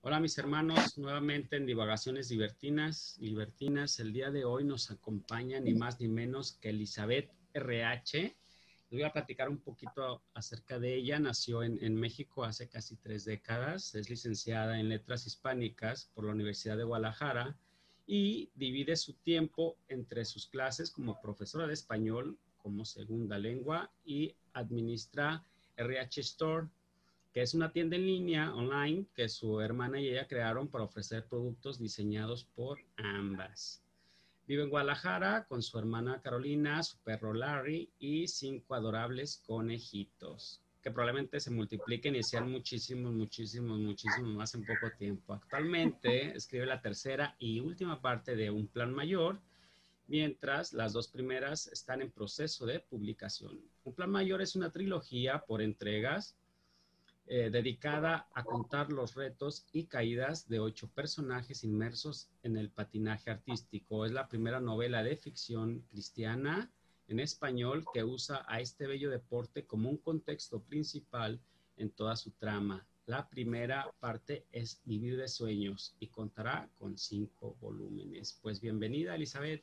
Hola mis hermanos, nuevamente en Divagaciones Libertinas. El día de hoy nos acompaña ni más ni menos que Elizabeth RH. Les voy a platicar un poquito acerca de ella. Nació en México hace casi 3 décadas. Es licenciada en Letras Hispánicas por la Universidad de Guadalajara y divide su tiempo entre sus clases como profesora de español como segunda lengua y administra RH Store, que es una tienda en línea online que su hermana y ella crearon para ofrecer productos diseñados por ambas. Vive en Guadalajara con su hermana Carolina, su perro Larry y 5 adorables conejitos, que probablemente se multipliquen y sean muchísimos más en poco tiempo. Actualmente escribe la tercera y última parte de Un Plan Mayor, mientras las dos primeras están en proceso de publicación. Un Plan Mayor es una trilogía por entregas dedicada a contar los retos y caídas de 8 personajes inmersos en el patinaje artístico. Es la primera novela de ficción cristiana en español que usa a este bello deporte como un contexto principal en toda su trama. La primera parte es Vivir de Sueños y contará con 5 volúmenes. Pues bienvenida, Elizabeth.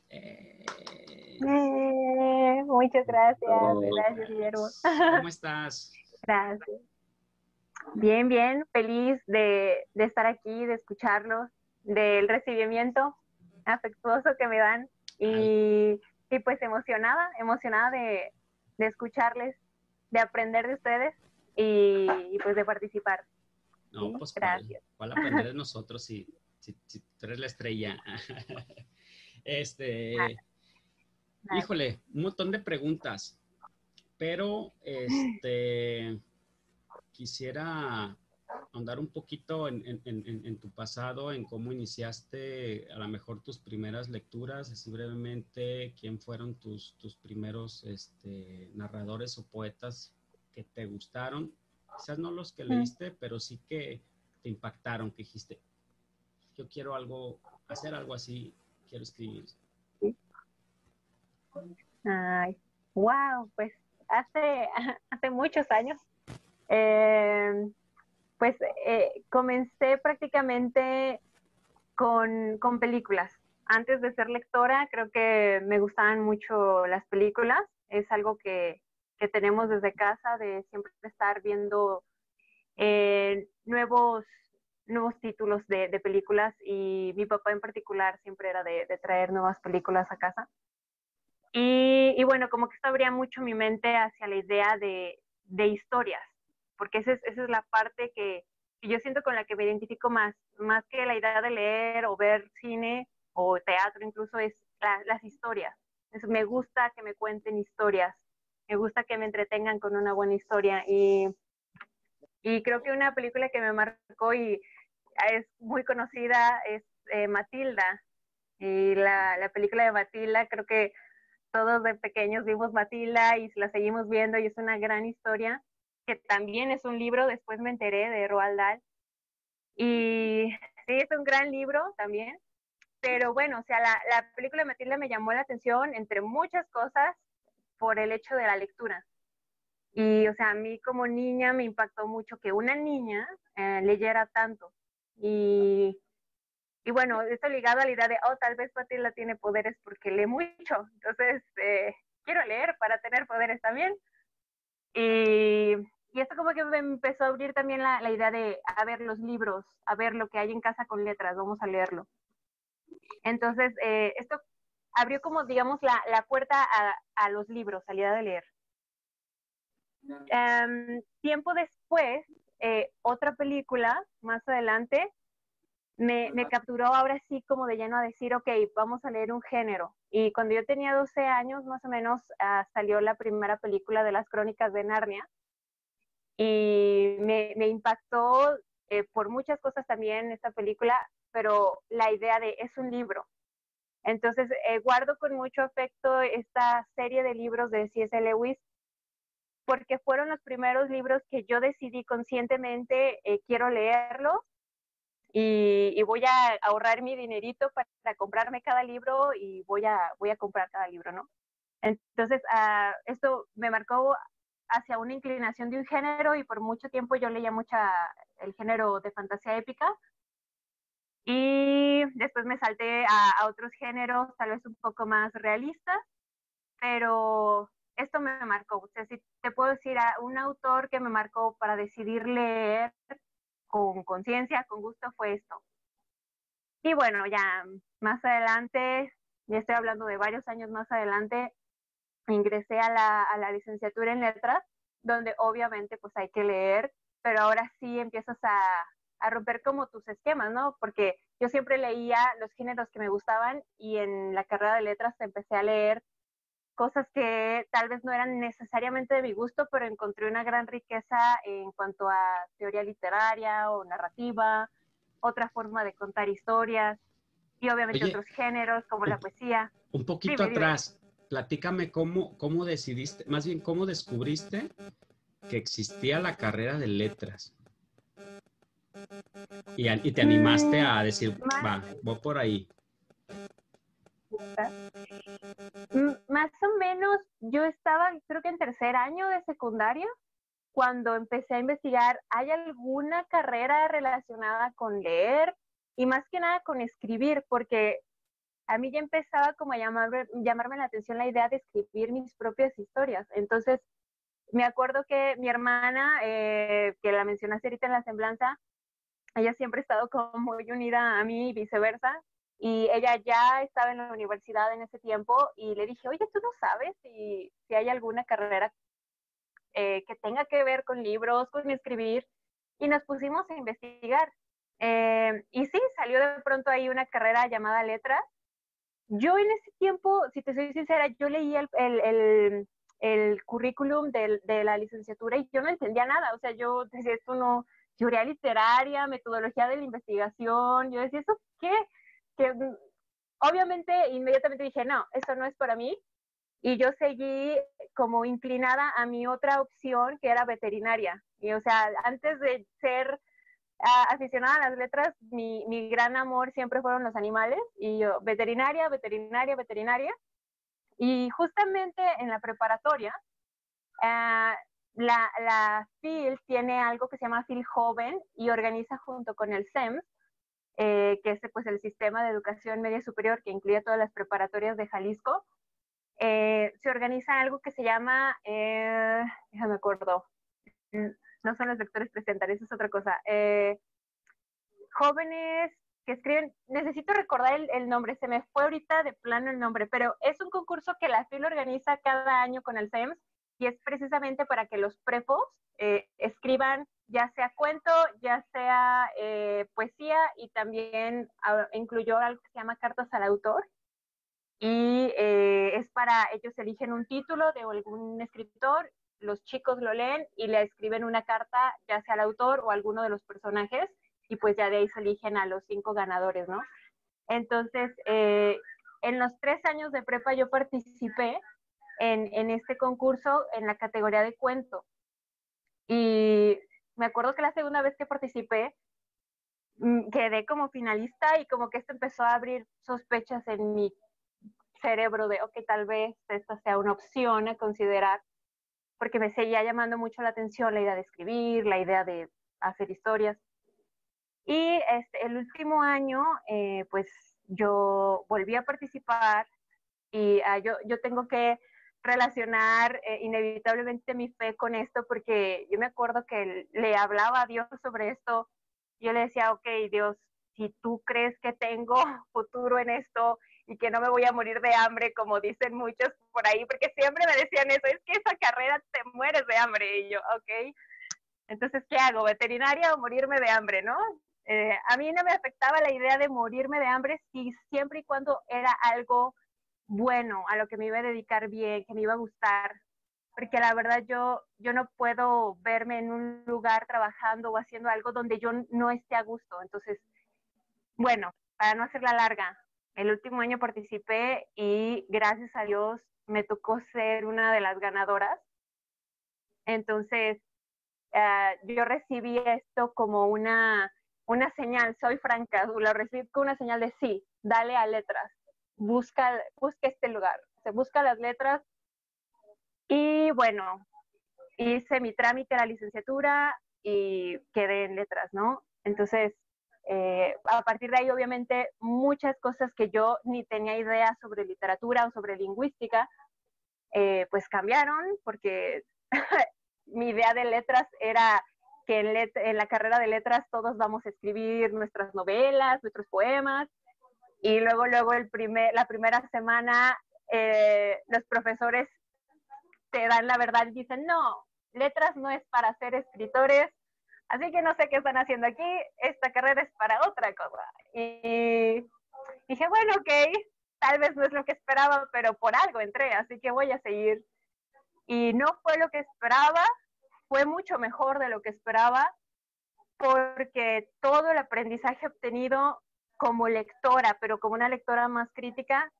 Muchas gracias, gracias, Guillermo. Gracias. ¿Cómo estás? Gracias. Bien, bien, feliz de estar aquí, de escucharlos, del recibimiento afectuoso que me dan Al, y pues emocionada de escucharles, de aprender de ustedes y pues de participar. no, ¿Sí? pues Gracias. ¿cuál aprender de nosotros si tú eres la estrella? Este, híjole, un montón de preguntas, pero quisiera ahondar un poquito en tu pasado, en cómo iniciaste a lo mejor tus primeras lecturas, así brevemente, quién fueron tus primeros narradores o poetas que te gustaron, quizás no los que leíste, pero sí que te impactaron, que dijiste, yo quiero hacer algo así, quiero escribir. Ay, wow, pues hace, hace muchos años. Eh, pues comencé prácticamente con películas. Antes de ser lectora, creo que me gustaban mucho las películas. Es algo que tenemos desde casa, de siempre estar viendo nuevos, nuevos títulos de películas y mi papá en particular siempre era de traer nuevas películas a casa. Y bueno, como que esto abría mucho mi mente hacia la idea de historias, porque esa es la parte que yo siento con la que me identifico más que la idea de leer o ver cine o teatro incluso, es las historias. Me gusta que me cuenten historias, me gusta que me entretengan con una buena historia y creo que una película que me marcó y es muy conocida es Matilda. Y la película de Matilda creo que todos de pequeños vimos Matilda y la seguimos viendo y es una gran historia, que también es un libro, después me enteré de Roald Dahl. Y sí, es un gran libro también, pero bueno, o sea, la película de Matilda me llamó la atención, entre muchas cosas, por el hecho de la lectura. Y, o sea, a mí como niña me impactó mucho que una niña leyera tanto. Y, y bueno, esto ligado a la idea de, oh, tal vez Matilda tiene poderes porque lee mucho. Entonces, quiero leer para tener poderes también. Y esto como que me empezó a abrir también la idea de, a ver los libros, a ver lo que hay en casa con letras, vamos a leerlo. Entonces, esto abrió como, digamos, la puerta a los libros, a la idea de leer. Tiempo después, otra película, más adelante, me capturó ahora sí como de lleno a decir, ok, vamos a leer un género. Y cuando yo tenía 12 años, más o menos, salió la primera película de las Crónicas de Narnia. Y me impactó por muchas cosas también esta película, pero la idea de es un libro. Entonces, guardo con mucho afecto esta serie de libros de C.S. Lewis, porque fueron los primeros libros que yo decidí conscientemente, quiero leerlos y voy a ahorrar mi dinerito para comprarme cada libro y voy a comprar cada libro, ¿no? Entonces, esto me marcó hacia una inclinación de un género y por mucho tiempo yo leía mucha el género de fantasía épica Y después me salté a otros géneros, tal vez un poco más realistas, pero esto me marcó. O sea, si te puedo decir a un autor que me marcó para decidir leer con conciencia, con gusto, fue esto. Y bueno, ya más adelante, ya estoy hablando de varios años más adelante, ingresé a la licenciatura en letras, donde obviamente pues hay que leer, pero ahora sí empiezas a romper como tus esquemas, ¿no? Porque yo siempre leía los géneros que me gustaban y en la carrera de letras empecé a leer cosas que tal vez no eran necesariamente de mi gusto, pero encontré una gran riqueza en cuanto a teoría literaria o narrativa, otra forma de contar historias y obviamente Oye, otros géneros como la poesía. un poquito Dime, dime. atrás, platícame cómo decidiste, más bien cómo descubriste que existía la carrera de letras y te animaste Mm, a decir, más, va, voy por ahí. más o menos, yo estaba creo que en tercer año de secundaria cuando empecé a investigar, ¿hay alguna carrera relacionada con leer? Y más que nada con escribir, porque a mí ya empezaba como a llamarme la atención la idea de escribir mis propias historias. Entonces, me acuerdo que mi hermana, que la mencionaste ahorita en la semblanza, ella siempre ha estado como muy unida a mí y viceversa. Y ella ya estaba en la universidad en ese tiempo y le dije, oye, ¿tú no sabes si hay alguna carrera que tenga que ver con libros, con escribir? Y nos pusimos a investigar. Y sí, salió de pronto ahí una carrera llamada letras. Yo en ese tiempo, si te soy sincera, yo leí el currículum de la licenciatura y yo no entendía nada. O sea, yo decía, esto no, teoría literaria, metodología de la investigación. Yo decía, ¿eso qué? Que obviamente inmediatamente dije, no, esto no es para mí. Y yo seguí como inclinada a mi otra opción, que era veterinaria. Y o sea, antes de ser aficionada a las letras, mi gran amor siempre fueron los animales. Y yo, veterinaria, veterinaria, veterinaria. Y justamente en la preparatoria, uh, la FIL tiene algo que se llama FIL Joven y organiza junto con el SEMS, que es pues, el Sistema de Educación Media Superior que incluye todas las preparatorias de Jalisco. Se organiza algo que se llama, déjame acuerdo, no son los lectores presentarios, es otra cosa. Jóvenes que escriben, necesito recordar el nombre, se me fue ahorita de plano el nombre, pero es un concurso que la FIL organiza cada año con el SEMS y es precisamente para que los prepos escriban ya sea cuento, ya sea poesía y también incluyó algo que se llama cartas al autor y es para, ellos eligen un título de algún escritor, los chicos lo leen y le escriben una carta ya sea al autor o a alguno de los personajes y pues ya de ahí se eligen a los 5 ganadores, ¿no? Entonces, en los 3 años de prepa yo participé en este concurso en la categoría de cuento y me acuerdo que la segunda vez que participé quedé como finalista y como que esto empezó a abrir sospechas en mi cerebro de, ok, tal vez esta sea una opción a considerar, porque me seguía llamando mucho la atención la idea de escribir, la idea de hacer historias. Y el último año, pues yo volví a participar y yo tengo que relacionar inevitablemente mi fe con esto, porque yo me acuerdo que le hablaba a Dios sobre esto. Yo le decía, ok, Dios, si tú crees que tengo futuro en esto y que no me voy a morir de hambre, como dicen muchos por ahí, porque siempre me decían eso, es que esa carrera te mueres de hambre. Y yo, ok, entonces, ¿qué hago? ¿Veterinaria o morirme de hambre, no? A mí no me afectaba la idea de morirme de hambre si siempre y cuando era algo bueno, a lo que me iba a dedicar bien, que me iba a gustar, porque la verdad yo no puedo verme en un lugar trabajando o haciendo algo donde yo no esté a gusto. Entonces, bueno, para no hacerla larga, el último año participé y gracias a Dios me tocó ser una de las ganadoras. Entonces, yo recibí esto como una señal, soy franca, lo recibí como una señal de sí, dale a letras, busca este lugar, se busca las letras y bueno, hice mi trámite a la licenciatura y quedé en letras, ¿no? Entonces, A partir de ahí, obviamente, muchas cosas que yo ni tenía idea sobre literatura o sobre lingüística, pues cambiaron, porque mi idea de letras era que en la carrera de letras todos vamos a escribir nuestras novelas, nuestros poemas, y luego la primera semana los profesores te dan la verdad y dicen, no, letras no es para ser escritores, así que no sé qué están haciendo aquí, esta carrera es para otra cosa. Y dije, bueno, ok, tal vez no es lo que esperaba, pero por algo entré, así que voy a seguir. Y no fue lo que esperaba, fue mucho mejor de lo que esperaba, porque todo el aprendizaje obtenido como lectora, pero como una lectora más crítica,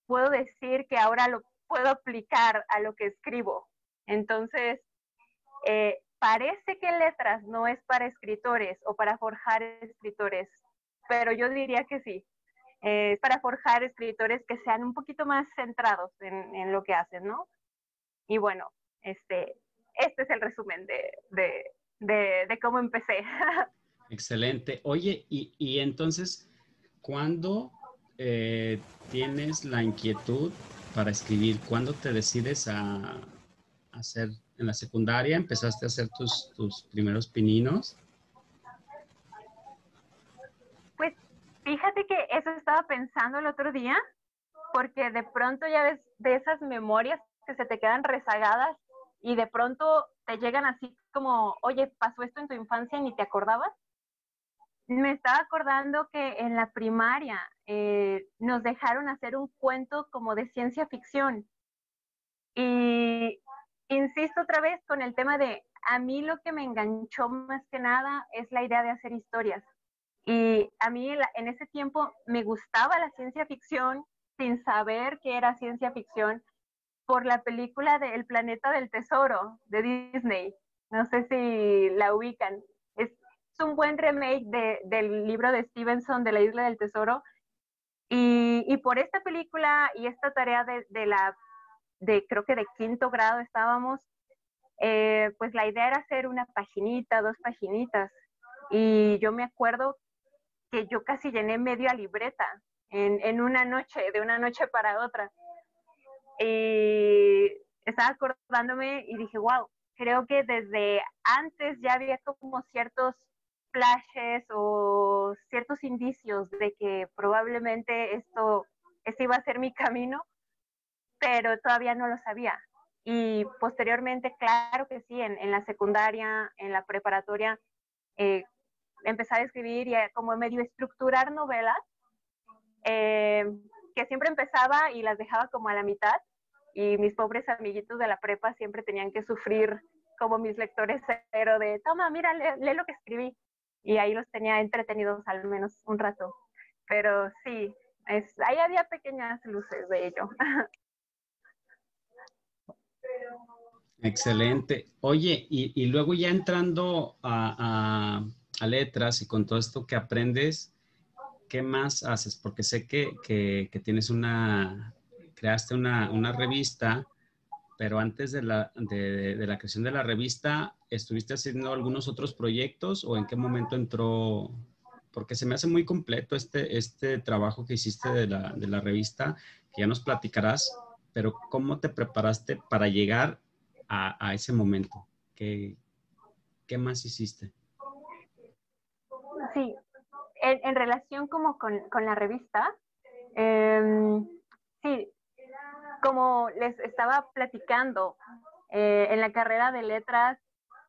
puedo decir que ahora lo puedo aplicar a lo que escribo. Entonces, parece que letras no es para escritores o para forjar escritores, pero yo diría que sí. Es para forjar escritores que sean un poquito más centrados en lo que hacen, ¿no? Y bueno, este es el resumen de cómo empecé. Excelente. Oye, y entonces, ¿cuándo tienes la inquietud para escribir? ¿Cuándo te decides a hacer en la secundaria? ¿Empezaste a hacer tus primeros pininos? Pues fíjate que eso estaba pensando el otro día, porque de pronto ya ves de esas memorias que se te quedan rezagadas y de pronto te llegan así como, oye, pasó esto en tu infancia y ni te acordabas. Me estaba acordando que en la primaria nos dejaron hacer un cuento como de ciencia ficción. Y insisto otra vez con el tema de, a mí lo que me enganchó más que nada es la idea de hacer historias. Y a mí en ese tiempo me gustaba la ciencia ficción sin saber que era ciencia ficción por la película de El Planeta del Tesoro de Disney. No sé si la ubican. Es un buen remake del libro de Stevenson de la Isla del Tesoro. Y por esta película y esta tarea creo que de quinto grado estábamos, pues la idea era hacer una paginita, dos paginitas. Y yo me acuerdo que yo casi llené media libreta en una noche, de una noche para otra. Y estaba acordándome y dije, wow, creo que desde antes ya había como ciertos flashes o ciertos indicios de que probablemente este iba a ser mi camino, pero todavía no lo sabía. Y posteriormente, claro que sí, en la secundaria, en la preparatoria, empezar a escribir y a como medio estructurar novelas, que siempre empezaba y las dejaba como a la mitad, y mis pobres amiguitos de la prepa siempre tenían que sufrir como mis lectores cero de, toma, mira, lee lo que escribí. Y ahí los tenía entretenidos al menos un rato. Pero sí, ahí había pequeñas luces de ello. Excelente. Oye, y luego ya entrando a letras y con todo esto que aprendes, ¿qué más haces? Porque sé que tienes creaste una revista, pero antes de la creación de la revista, ¿estuviste haciendo algunos otros proyectos o en qué momento entró? Porque se me hace muy completo este trabajo que hiciste de la revista, que ya nos platicarás, pero ¿cómo te preparaste para llegar a ese momento? ¿Qué más hiciste? Sí, en relación como con la revista, eh, sí, como les estaba platicando, en la carrera de letras,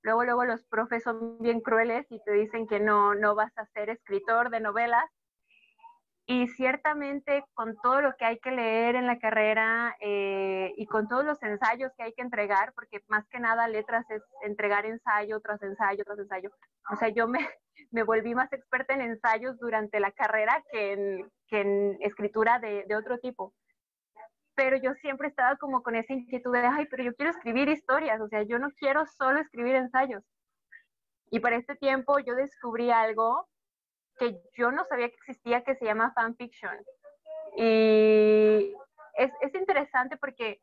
luego los profes son bien crueles y te dicen que no vas a ser escritor de novelas. Y ciertamente con todo lo que hay que leer en la carrera y con todos los ensayos que hay que entregar, porque más que nada letras es entregar ensayo tras ensayo tras ensayo. O sea, me volví más experta en ensayos durante la carrera que en escritura de otro tipo. Pero yo siempre estaba como con esa inquietud de, ay, pero yo quiero escribir historias, o sea, yo no quiero solo escribir ensayos. Y para este tiempo yo descubrí algo que yo no sabía que existía, que se llama fanfiction. Y es interesante porque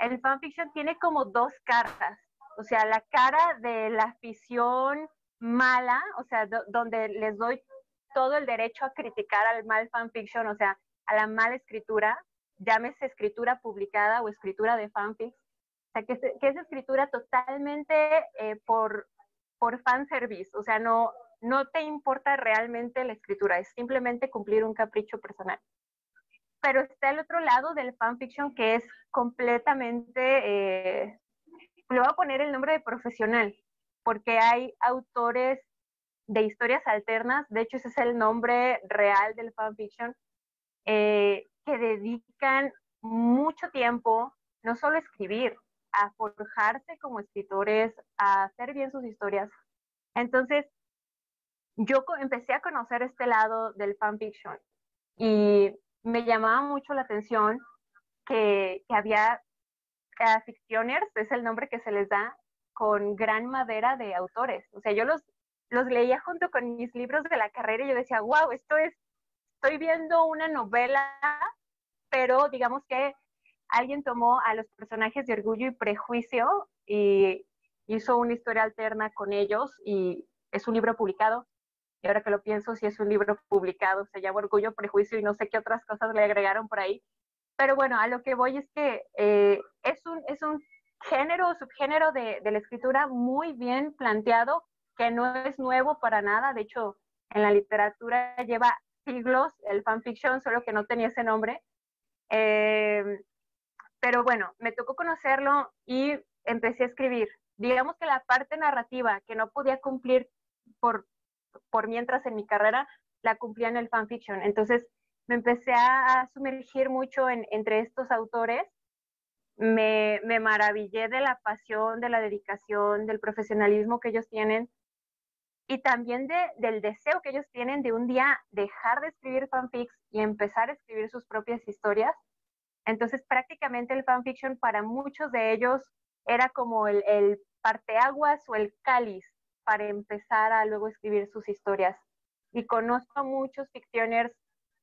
el fanfiction tiene como dos caras. O sea, la cara de la afición mala, o sea, donde les doy todo el derecho a criticar al mal fanfiction, o sea, a la mala escritura, llámese escritura publicada o escritura de fanfics, o sea, que es escritura totalmente por fanservice, o sea, no te importa realmente la escritura, es simplemente cumplir un capricho personal. Pero está el otro lado del fanfiction que es completamente, le voy a poner el nombre de profesional, porque hay autores de historias alternas, de hecho ese es el nombre real del fanfiction, que dedican mucho tiempo, no solo a escribir, a forjarse como escritores, a hacer bien sus historias. Entonces, yo empecé a conocer este lado del fanfiction y me llamaba mucho la atención que había fictioners, es el nombre que se les da, con gran madera de autores. O sea, yo los leía junto con mis libros de la carrera y yo decía, wow, estoy viendo una novela, pero digamos que alguien tomó a los personajes de Orgullo y Prejuicio y hizo una historia alterna con ellos y es un libro publicado. Y ahora que lo pienso, sí es un libro publicado, se llama Orgullo, Prejuicio y no sé qué otras cosas le agregaron por ahí. Pero bueno, a lo que voy es que es un género o subgénero de la escritura muy bien planteado, que no es nuevo para nada. De hecho, en la literatura lleva siglos el fanfiction, solo que no tenía ese nombre. Pero bueno, me tocó conocerlo y empecé a escribir. Digamos que la parte narrativa que no podía cumplir por mientras en mi carrera, la cumplía en el fanfiction. Entonces me empecé a sumergir mucho entre estos autores. Me maravillé de la pasión, de la dedicación, del profesionalismo que ellos tienen y también del deseo que ellos tienen de un día dejar de escribir fanfics y empezar a escribir sus propias historias. Entonces prácticamente el fanfiction para muchos de ellos era como el parteaguas o el cáliz para empezar a luego escribir sus historias. Y conozco a muchos fictioners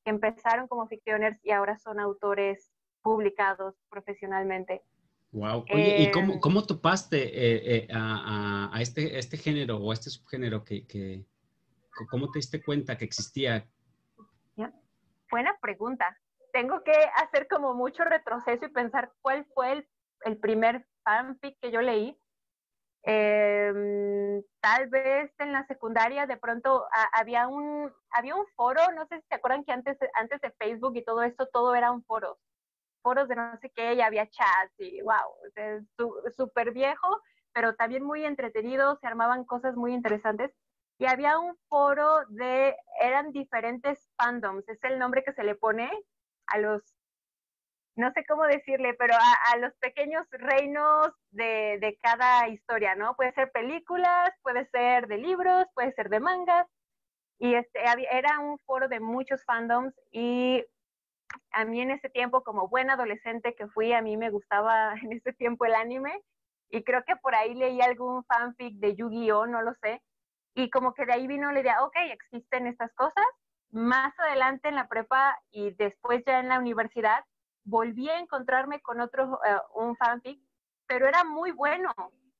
que empezaron como fictioners y ahora son autores publicados profesionalmente. Wow. Oye, ¿y cómo topaste a este género o a este subgénero cómo te diste cuenta que existía? Buena pregunta. Tengo que hacer como mucho retroceso y pensar cuál fue el primer fanfic que yo leí. Tal vez en la secundaria de pronto había un foro, no sé si se acuerdan que antes de Facebook y todo esto, todo eran foros de no sé qué, y había chats y wow, súper viejo, pero también muy entretenido, se armaban cosas muy interesantes. Y había un foro eran diferentes fandoms, es el nombre que se le pone a los, no sé cómo decirle, pero a los pequeños reinos de cada historia, ¿no? Puede ser películas, puede ser de libros, puede ser de mangas, y era un foro de muchos fandoms, y a mí en ese tiempo, como buena adolescente que fui, a mí me gustaba en ese tiempo el anime, y creo que por ahí leí algún fanfic de Yu-Gi-Oh, no lo sé, y como que de ahí vino la idea, ok, existen estas cosas. Más adelante en la prepa y después ya en la universidad, volví a encontrarme con un fanfic, pero era muy bueno.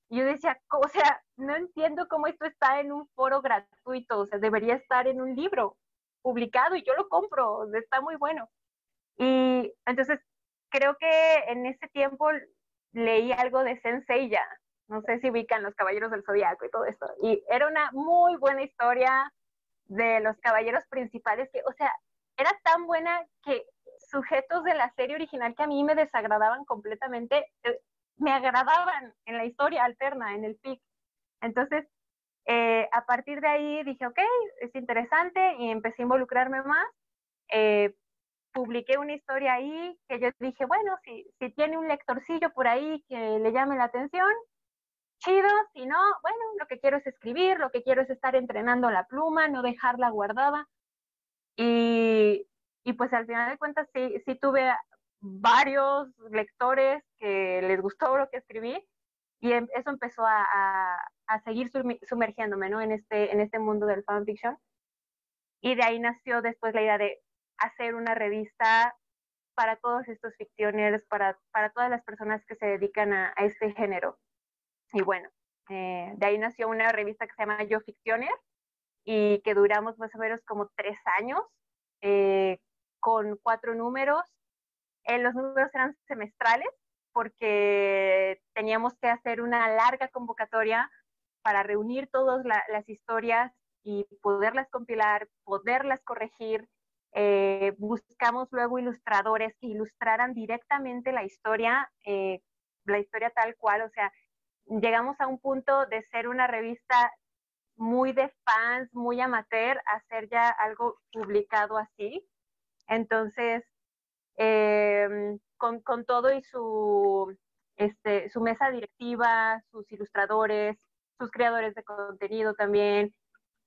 Y yo decía, o sea, no entiendo cómo esto está en un foro gratuito, o sea, debería estar en un libro publicado y yo lo compro, está muy bueno. Y entonces creo que en ese tiempo leí algo de Senseiya, no sé si ubican Los Caballeros del Zodiaco y todo esto, y era una muy buena historia de los caballeros principales que, o sea, era tan buena que sujetos de la serie original que a mí me desagradaban completamente, me agradaban en la historia alterna, en el fic. Entonces, a partir de ahí dije, ok, es interesante y empecé a involucrarme más. Publiqué una historia ahí que yo dije, bueno, si tiene un lectorcillo por ahí que le llame la atención, chido, si no, bueno, lo que quiero es escribir, lo que quiero es estar entrenando la pluma, no dejarla guardada. Y pues al final de cuentas sí tuve varios lectores que les gustó lo que escribí y eso empezó a seguir sumergiéndome, ¿no? En este mundo del fanfiction. Y de ahí nació después la idea de hacer una revista para todos estos fictioners, para todas las personas que se dedican a este género. Y bueno, de ahí nació una revista que se llama Yo Fictioner y que duramos más o menos como 3 años, con 4 números. Los números eran semestrales porque teníamos que hacer una larga convocatoria para reunir todas las historias y poderlas compilar, poderlas corregir. Buscamos luego ilustradores que ilustraran directamente la historia tal cual. O sea, llegamos a un punto de ser una revista muy de fans, muy amateur, a ser ya algo publicado así. Entonces, con todo y su mesa directiva, sus ilustradores, sus creadores de contenido también.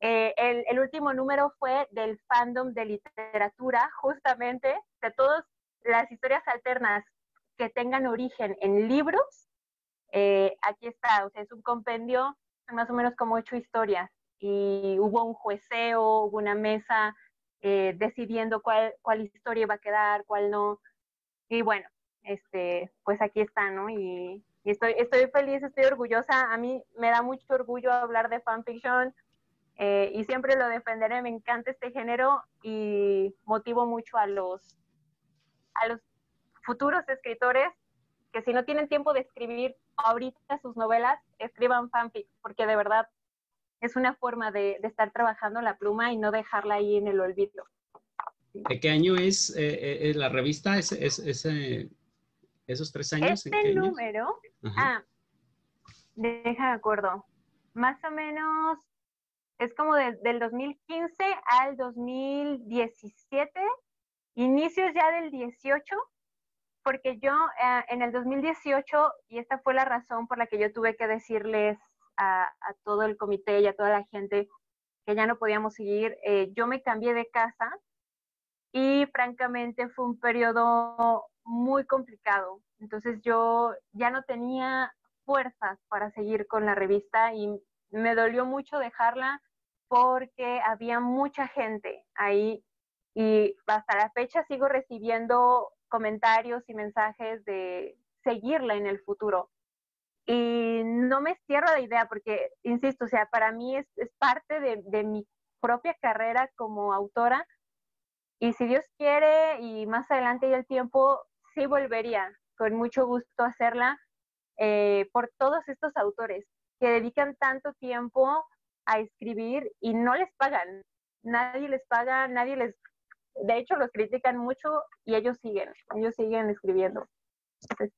El último número fue del fandom de literatura, justamente, de todas las historias alternas que tengan origen en libros. Aquí está, o sea, es un compendio, más o menos como 8 historias, y hubo un jueceo, hubo una mesa decidiendo cuál historia iba a quedar, cuál no. Y bueno, pues aquí está, ¿no? Y estoy feliz, estoy orgullosa. A mí me da mucho orgullo hablar de fanfiction, y siempre lo defenderé. Me encanta este género y motivo mucho a los futuros escritores que, si no tienen tiempo de escribir ahorita sus novelas, escriban fanfic, porque de verdad es una forma de estar trabajando la pluma y no dejarla ahí en el olvido. ¿De qué año es la revista? ¿Esos 3 años? ¿En qué años? Número, Ajá. deja de acuerdo, más o menos es como del 2015 al 2017, inicios ya del 18, porque yo en el 2018, y esta fue la razón por la que yo tuve que decirles a todo el comité y a toda la gente que ya no podíamos seguir, yo me cambié de casa y francamente fue un periodo muy complicado. Entonces yo ya no tenía fuerzas para seguir con la revista y me dolió mucho dejarla porque había mucha gente ahí, y hasta la fecha sigo recibiendo comentarios y mensajes de seguirla en el futuro. Y no me cierro la idea porque, insisto, o sea, para mí es parte de mi propia carrera como autora, y si Dios quiere y más adelante y el tiempo, sí volvería con mucho gusto a hacerla, por todos estos autores que dedican tanto tiempo a escribir y no les pagan. Nadie les paga, de hecho los critican mucho y ellos siguen escribiendo. Entonces,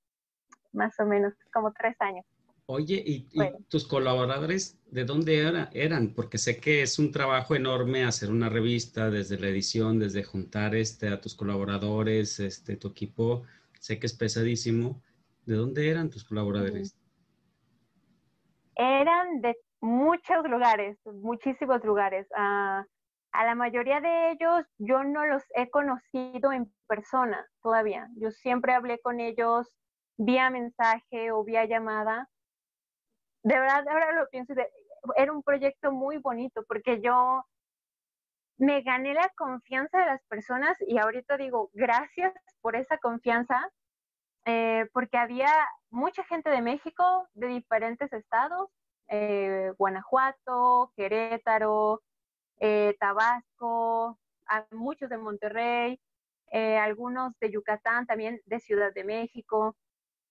más o menos, como 3 años. Oye, ¿y Bueno, tus colaboradores de dónde eran? Porque sé que es un trabajo enorme hacer una revista, desde la edición, desde juntar a tus colaboradores, tu equipo, sé que es pesadísimo. ¿De dónde eran tus colaboradores? eran de muchos lugares, muchísimos lugares. A la mayoría de ellos yo no los he conocido en persona todavía. Yo siempre hablé con ellos vía mensaje o vía llamada. De verdad, ahora lo pienso, era un proyecto muy bonito porque yo me gané la confianza de las personas, y ahorita digo gracias por esa confianza, porque había mucha gente de México, de diferentes estados, Guanajuato, Querétaro, Tabasco, muchos de Monterrey, algunos de Yucatán, también de Ciudad de México.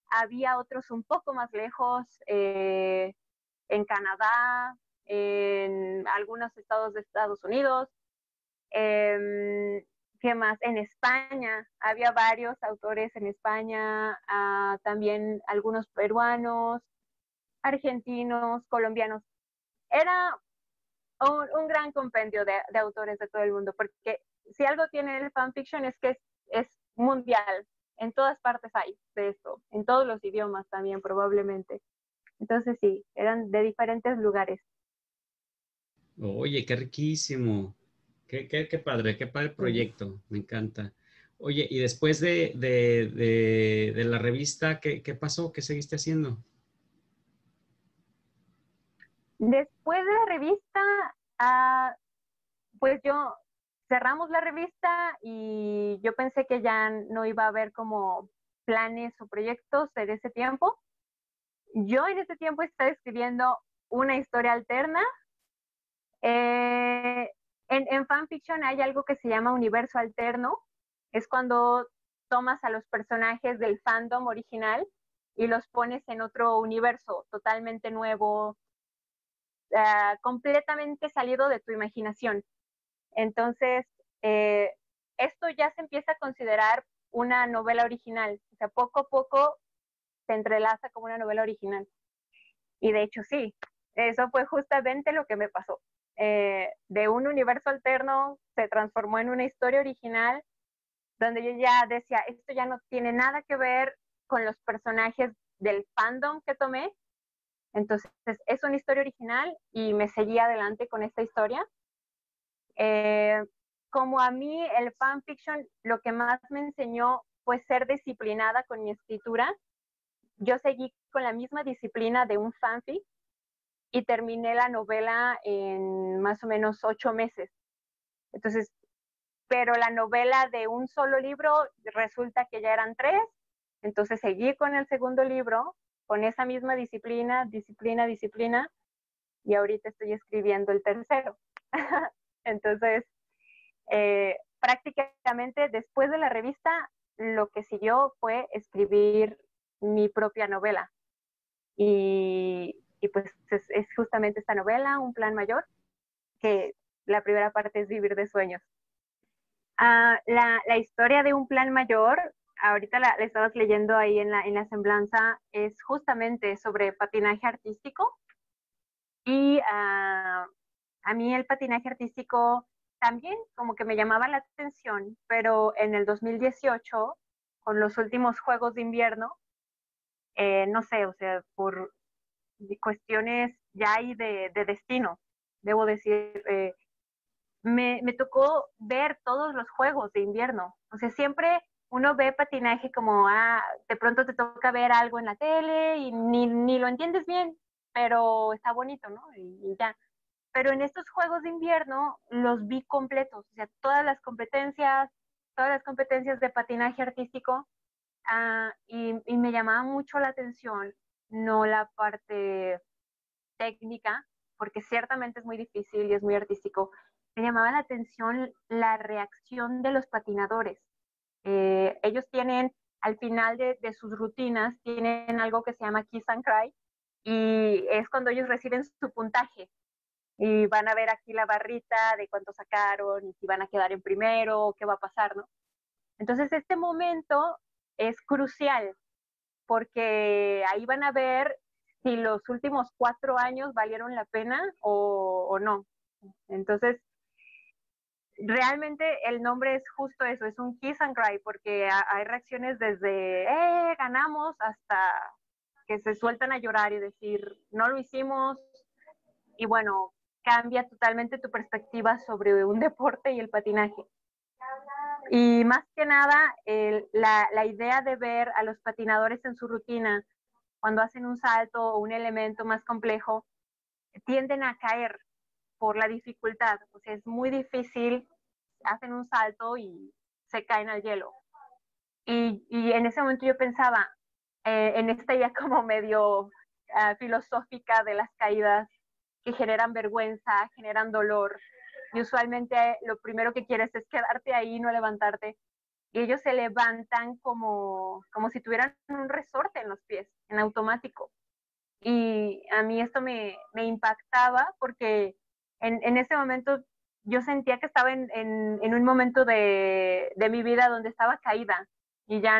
Había otros un poco más lejos, en Canadá, en algunos estados de Estados Unidos. ¿Qué más? En España, había varios autores en España, también algunos peruanos, argentinos, colombianos. Era un gran compendio de autores de todo el mundo, porque si algo tiene el fanfiction es que es mundial. En todas partes hay de esto, en todos los idiomas también probablemente. Entonces sí, eran de diferentes lugares. Oye, qué riquísimo. Qué padre Sí. proyecto. Me encanta. Oye, y después de la revista, ¿qué pasó? ¿Qué seguiste haciendo? Después de la revista, ah, pues yo cerramos la revista y yo pensé que ya no iba a haber como planes o proyectos en ese tiempo. Yo en ese tiempo estaba escribiendo una historia alterna, En fanfiction hay algo que se llama universo alterno. Es cuando tomas a los personajes del fandom original y los pones en otro universo totalmente nuevo, completamente salido de tu imaginación. Entonces, esto ya se empieza a considerar una novela original. O sea, poco a poco se entrelaza como una novela original. Y de hecho, sí, eso fue justamente lo que me pasó. De un universo alterno se transformó en una historia original donde yo ya decía, esto ya no tiene nada que ver con los personajes del fandom que tomé. Entonces, es una historia original y me seguí adelante con esta historia. Como a mí el fanfiction lo que más me enseñó fue ser disciplinada con mi escritura, yo seguí con la misma disciplina de un fanfic y terminé la novela en más o menos 8 meses. Entonces, pero la novela de un solo libro resulta que ya eran 3, entonces seguí con el segundo libro, con esa misma disciplina, y ahorita estoy escribiendo el tercero. Entonces, prácticamente después de la revista, lo que siguió fue escribir mi propia novela. Y pues es justamente esta novela, Un plan mayor, que la primera parte es Vivir de sueños. La historia de Un plan mayor, ahorita la estabas leyendo ahí en la semblanza, es justamente sobre patinaje artístico. Y a mí el patinaje artístico también como que me llamaba la atención, pero en el 2018, con los últimos Juegos de Invierno, no sé, o sea, por cuestiones ya ahí de destino, debo decir, me tocó ver todos los Juegos de Invierno. O sea, siempre uno ve patinaje como, de pronto te toca ver algo en la tele y ni lo entiendes bien, pero está bonito, ¿no? Y ya. Pero en estos Juegos de Invierno los vi completos, o sea, todas las competencias de patinaje artístico, y me llamaba mucho la atención, no la parte técnica, porque ciertamente es muy difícil y es muy artístico, me llamaba la atención la reacción de los patinadores. Ellos tienen, al final de sus rutinas, tienen algo que se llama Kiss and Cry, y es cuando ellos reciben su puntaje y van a ver aquí la barrita de cuánto sacaron y si van a quedar en primero o qué va a pasar, ¿no? Entonces este momento es crucial porque ahí van a ver si los últimos 4 años valieron la pena o no. Entonces, realmente el nombre es justo eso, es un kiss and cry, porque hay reacciones desde, ganamos, hasta que se sueltan a llorar y decir, no lo hicimos, y bueno, cambia totalmente tu perspectiva sobre un deporte y el patinaje. Y más que nada, la idea de ver a los patinadores en su rutina, cuando hacen un salto o un elemento más complejo, tienden a caer por la dificultad. O sea, es muy difícil, hacen un salto y se caen al hielo. Y en ese momento yo pensaba, en esta idea como medio filosófica de las caídas, que generan vergüenza, generan dolor. Y usualmente lo primero que quieres es quedarte ahí, no levantarte. Y ellos se levantan como si tuvieran un resorte en los pies, en automático. Y a mí esto me impactaba porque en ese momento yo sentía que estaba en un momento de mi vida donde estaba caída y ya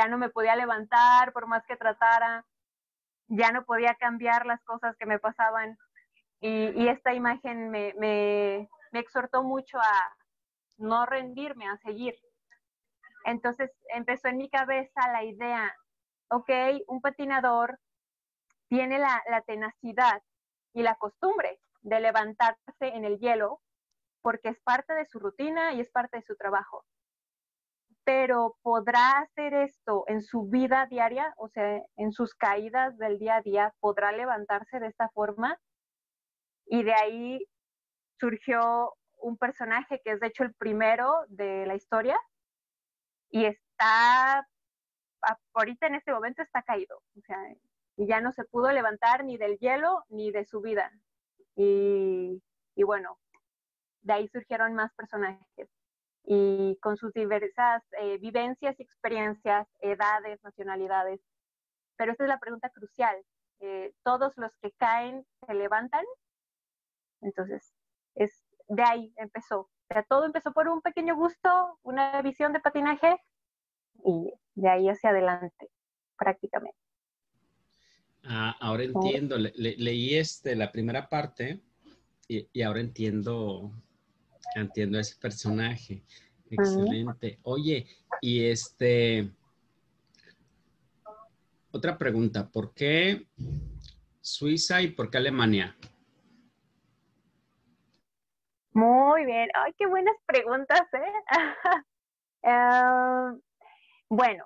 no me podía levantar por más que tratara, ya no podía cambiar las cosas que me pasaban. Y esta imagen me exhortó mucho a no rendirme, a seguir. Entonces empezó en mi cabeza la idea, ok, un patinador tiene la tenacidad y la costumbre de levantarse en el hielo porque es parte de su rutina y es parte de su trabajo. Pero ¿podrá hacer esto en su vida diaria? O sea, en sus caídas del día a día, ¿podrá levantarse de esta forma? Y de ahí surgió un personaje que es de hecho el primero de la historia y está, ahorita en este momento está caído, o sea, y ya no se pudo levantar ni del hielo ni de su vida. Y bueno, de ahí surgieron más personajes y con sus diversas vivencias y experiencias, edades, nacionalidades. Pero esta es la pregunta crucial. ¿Todos los que caen se levantan? Entonces, de ahí empezó. O sea, todo empezó por un pequeño gusto, una visión de patinaje, y de ahí hacia adelante, prácticamente. Ahora entiendo. Leí la primera parte y ahora entiendo ese personaje. Excelente. Oye, y otra pregunta, ¿por qué Suiza y por qué Alemania? Muy bien. Ay, qué buenas preguntas, bueno,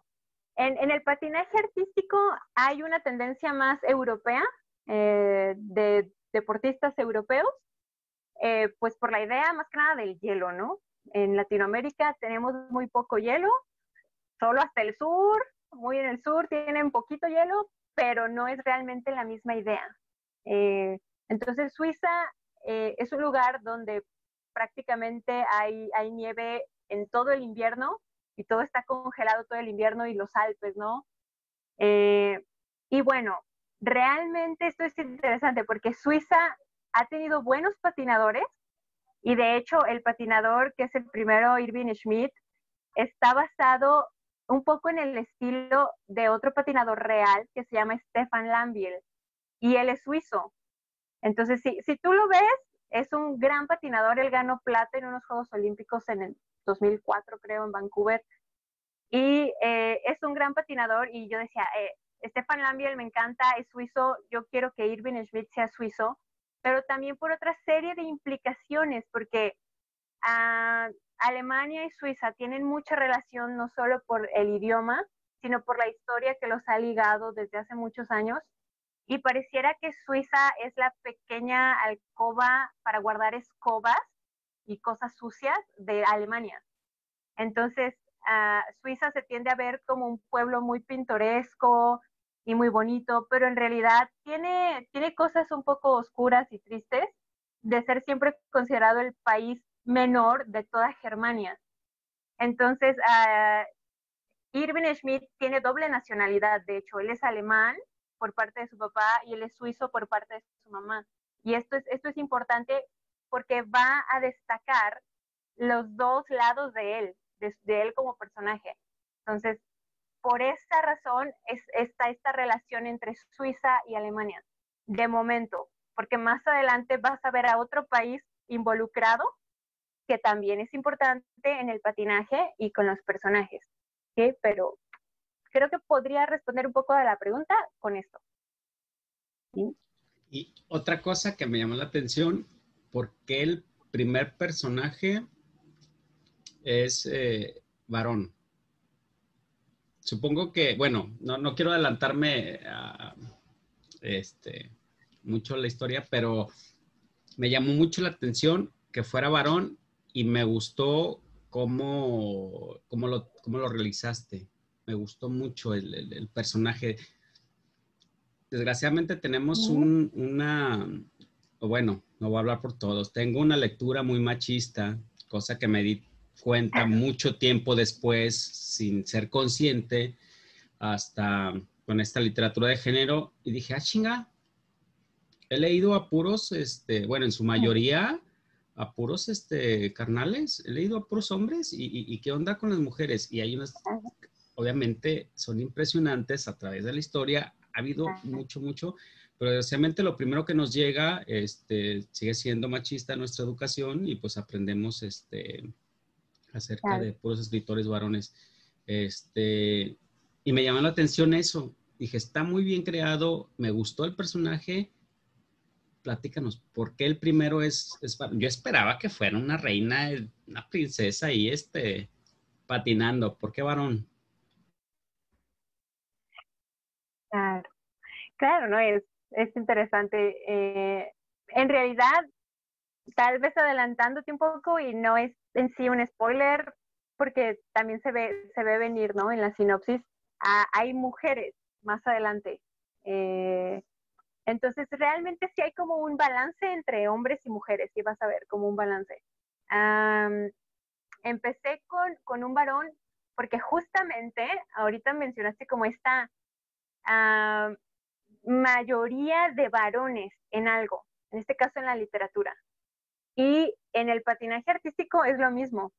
en el patinaje artístico hay una tendencia más europea, de deportistas europeos, pues por la idea más que nada del hielo, ¿no? En Latinoamérica tenemos muy poco hielo, solo hasta el sur, muy en el sur tienen poquito hielo, pero no es realmente la misma idea. Entonces Suiza es un lugar donde prácticamente hay nieve en todo el invierno y todo está congelado todo el invierno y los Alpes, ¿no? Y bueno, realmente esto es interesante porque Suiza ha tenido buenos patinadores y de hecho el patinador que es el primero, Irving Schmidt, está basado un poco en el estilo de otro patinador real que se llama Stefan Lambiel y él es suizo. Entonces, si tú lo ves, es un gran patinador. Él ganó plata en unos Juegos Olímpicos en el 2004, creo, en Vancouver. Y es un gran patinador. Y yo decía, Stefan Lambiel me encanta, es suizo. Yo quiero que Irving Schmidt sea suizo. Pero también por otra serie de implicaciones, porque Alemania y Suiza tienen mucha relación no solo por el idioma, sino por la historia que los ha ligado desde hace muchos años. Y pareciera que Suiza es la pequeña alcoba para guardar escobas y cosas sucias de Alemania. Entonces, Suiza se tiende a ver como un pueblo muy pintoresco y muy bonito, pero en realidad tiene cosas un poco oscuras y tristes de ser siempre considerado el país menor de toda Germania. Entonces, Irving Schmidt tiene doble nacionalidad, de hecho, él es alemán por parte de su papá y él es suizo por parte de su mamá. Y esto es importante porque va a destacar los dos lados de él como personaje. Entonces, por esta razón está esta relación entre Suiza y Alemania, de momento, porque más adelante vas a ver a otro país involucrado que también es importante en el patinaje y con los personajes. ¿Sí? Pero creo que podría responder un poco a la pregunta con esto. ¿Sí? Y otra cosa que me llamó la atención, ¿por qué el primer personaje es varón? Supongo que, bueno, no quiero adelantarme a mucho la historia, pero me llamó mucho la atención que fuera varón y me gustó cómo lo realizaste. Me gustó mucho el personaje. Desgraciadamente tenemos bueno, no voy a hablar por todos, tengo una lectura muy machista, cosa que me di cuenta mucho tiempo después, sin ser consciente, hasta con esta literatura de género, y dije, chinga, he leído a puros, bueno, en su mayoría, a puros, carnales, he leído a puros hombres, y qué onda con las mujeres, y hay unas, obviamente, son impresionantes a través de la historia, ha habido mucho, pero desgraciadamente lo primero que nos llega, sigue siendo machista nuestra educación, y pues aprendemos, acerca de puros escritores varones, y me llamó la atención eso, dije, está muy bien creado, me gustó el personaje. Platícanos, ¿por qué el primero es yo esperaba que fuera una reina, una princesa y patinando? ¿Por qué varón? Claro, claro, ¿no? Es interesante. En realidad, tal vez adelantándote un poco y no es en sí un spoiler, porque también se ve venir, ¿no? En la sinopsis, hay mujeres más adelante. Entonces, realmente sí hay como un balance entre hombres y mujeres, sí vas a ver como un balance. Empecé con un varón porque justamente ahorita mencionaste como esta mayoría de varones en algo, en este caso en la literatura. Y en el patinaje artístico es lo mismo.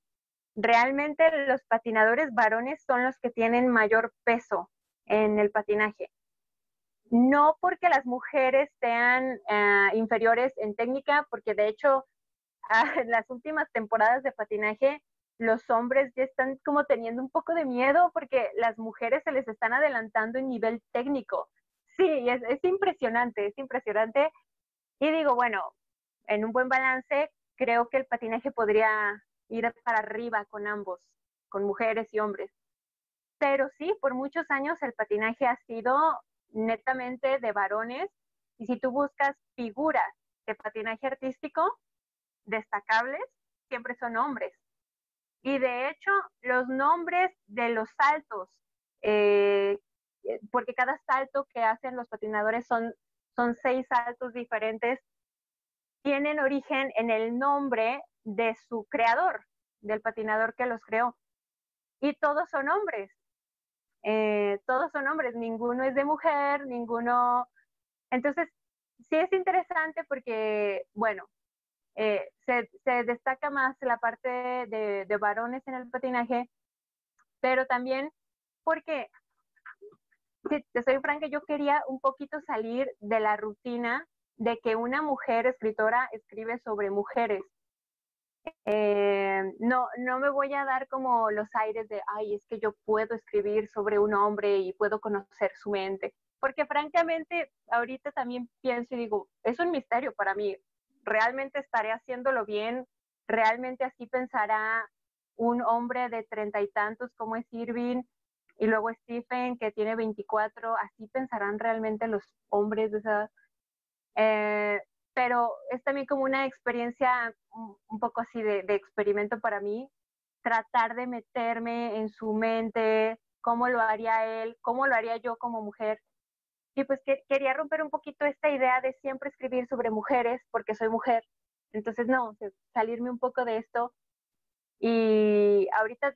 Realmente los patinadores varones son los que tienen mayor peso en el patinaje. No porque las mujeres sean inferiores en técnica, porque de hecho en las últimas temporadas de patinaje los hombres ya están como teniendo un poco de miedo porque las mujeres se les están adelantando en nivel técnico. Sí, es impresionante, es impresionante. Y digo, bueno, en un buen balance, creo que el patinaje podría ir para arriba con ambos, con mujeres y hombres. Pero sí, por muchos años el patinaje ha sido netamente de varones. Y si tú buscas figuras de patinaje artístico destacables, siempre son hombres. Y de hecho, los nombres de los saltos, eh, porque cada salto que hacen los patinadores son 6 saltos diferentes, tienen origen en el nombre de su creador, del patinador que los creó. Y todos son hombres, ninguno es de mujer, ninguno. Entonces, sí es interesante porque, bueno, se destaca más la parte de varones en el patinaje, pero también porque, si te soy franca, yo quería un poquito salir de la rutina de que una mujer escritora escribe sobre mujeres. No me voy a dar como los aires de, ay, es que yo puedo escribir sobre un hombre y puedo conocer su mente, porque francamente ahorita también pienso y digo, es un misterio para mí, ¿realmente estaré haciéndolo bien? ¿Realmente así pensará un hombre de 30 y tantos como es Irving? Y luego Stephen, que tiene 24, ¿así pensarán realmente los hombres de esa edad? Eh, pero es también como una experiencia un poco así de experimento para mí, tratar de meterme en su mente, cómo lo haría él, cómo lo haría yo como mujer. Y pues quería romper un poquito esta idea de siempre escribir sobre mujeres porque soy mujer. Entonces, no, salirme un poco de esto. Y ahorita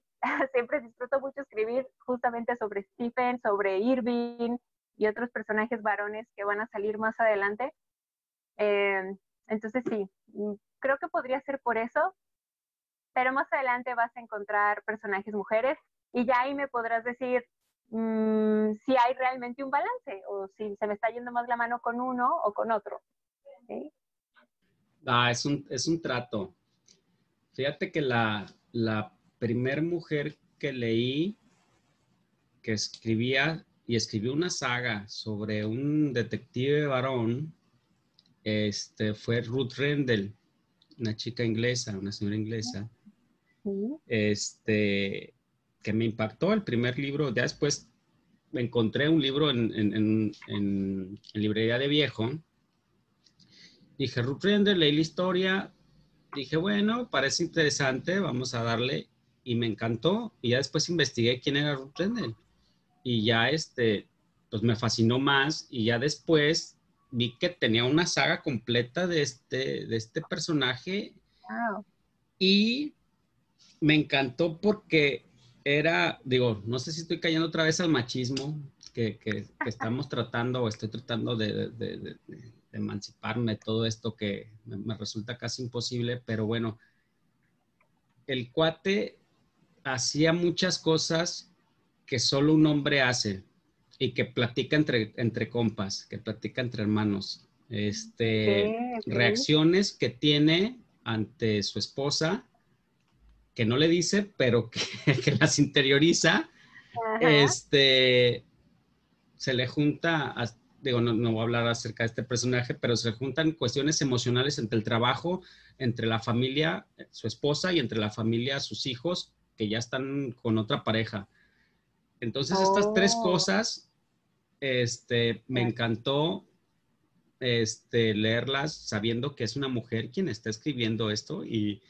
siempre disfruto mucho escribir justamente sobre Stephen, sobre Irving y otros personajes varones que van a salir más adelante. Eh, entonces sí, creo que podría ser por eso, pero más adelante vas a encontrar personajes mujeres y ya ahí me podrás decir si hay realmente un balance o si se me está yendo más la mano con uno o con otro. ¿Sí? Es un trato. Fíjate que la primer mujer que leí que escribía y escribió una saga sobre un detective varón, fue Ruth Rendell, una chica inglesa, una señora inglesa, Sí. que me impactó el primer libro. Ya después me encontré un libro en librería de viejo. Dije, Ruth Rendell, leí la historia. Dije, bueno, parece interesante, vamos a darle. Y me encantó. Y ya después investigué quién era Ruth Rendell. Y ya pues me fascinó más. Y ya después vi que tenía una saga completa de este personaje. Wow. Y me encantó porque digo, no sé si estoy cayendo otra vez al machismo que estamos tratando o estoy tratando de emanciparme de todo esto que me resulta casi imposible, pero bueno, el cuate hacía muchas cosas que solo un hombre hace y que platica entre compas, que platica entre hermanos. Okay, okay. Reacciones que tiene ante su esposa que no le dice, pero que las interioriza, Ajá. este, se le junta, digo, no voy a hablar acerca de este personaje, pero se le juntan cuestiones emocionales entre el trabajo, entre la familia, su esposa y entre la familia, sus hijos, que ya están con otra pareja. Entonces, estas tres Oh, cosas, me ya, encantó leerlas sabiendo que es una mujer quien está escribiendo esto y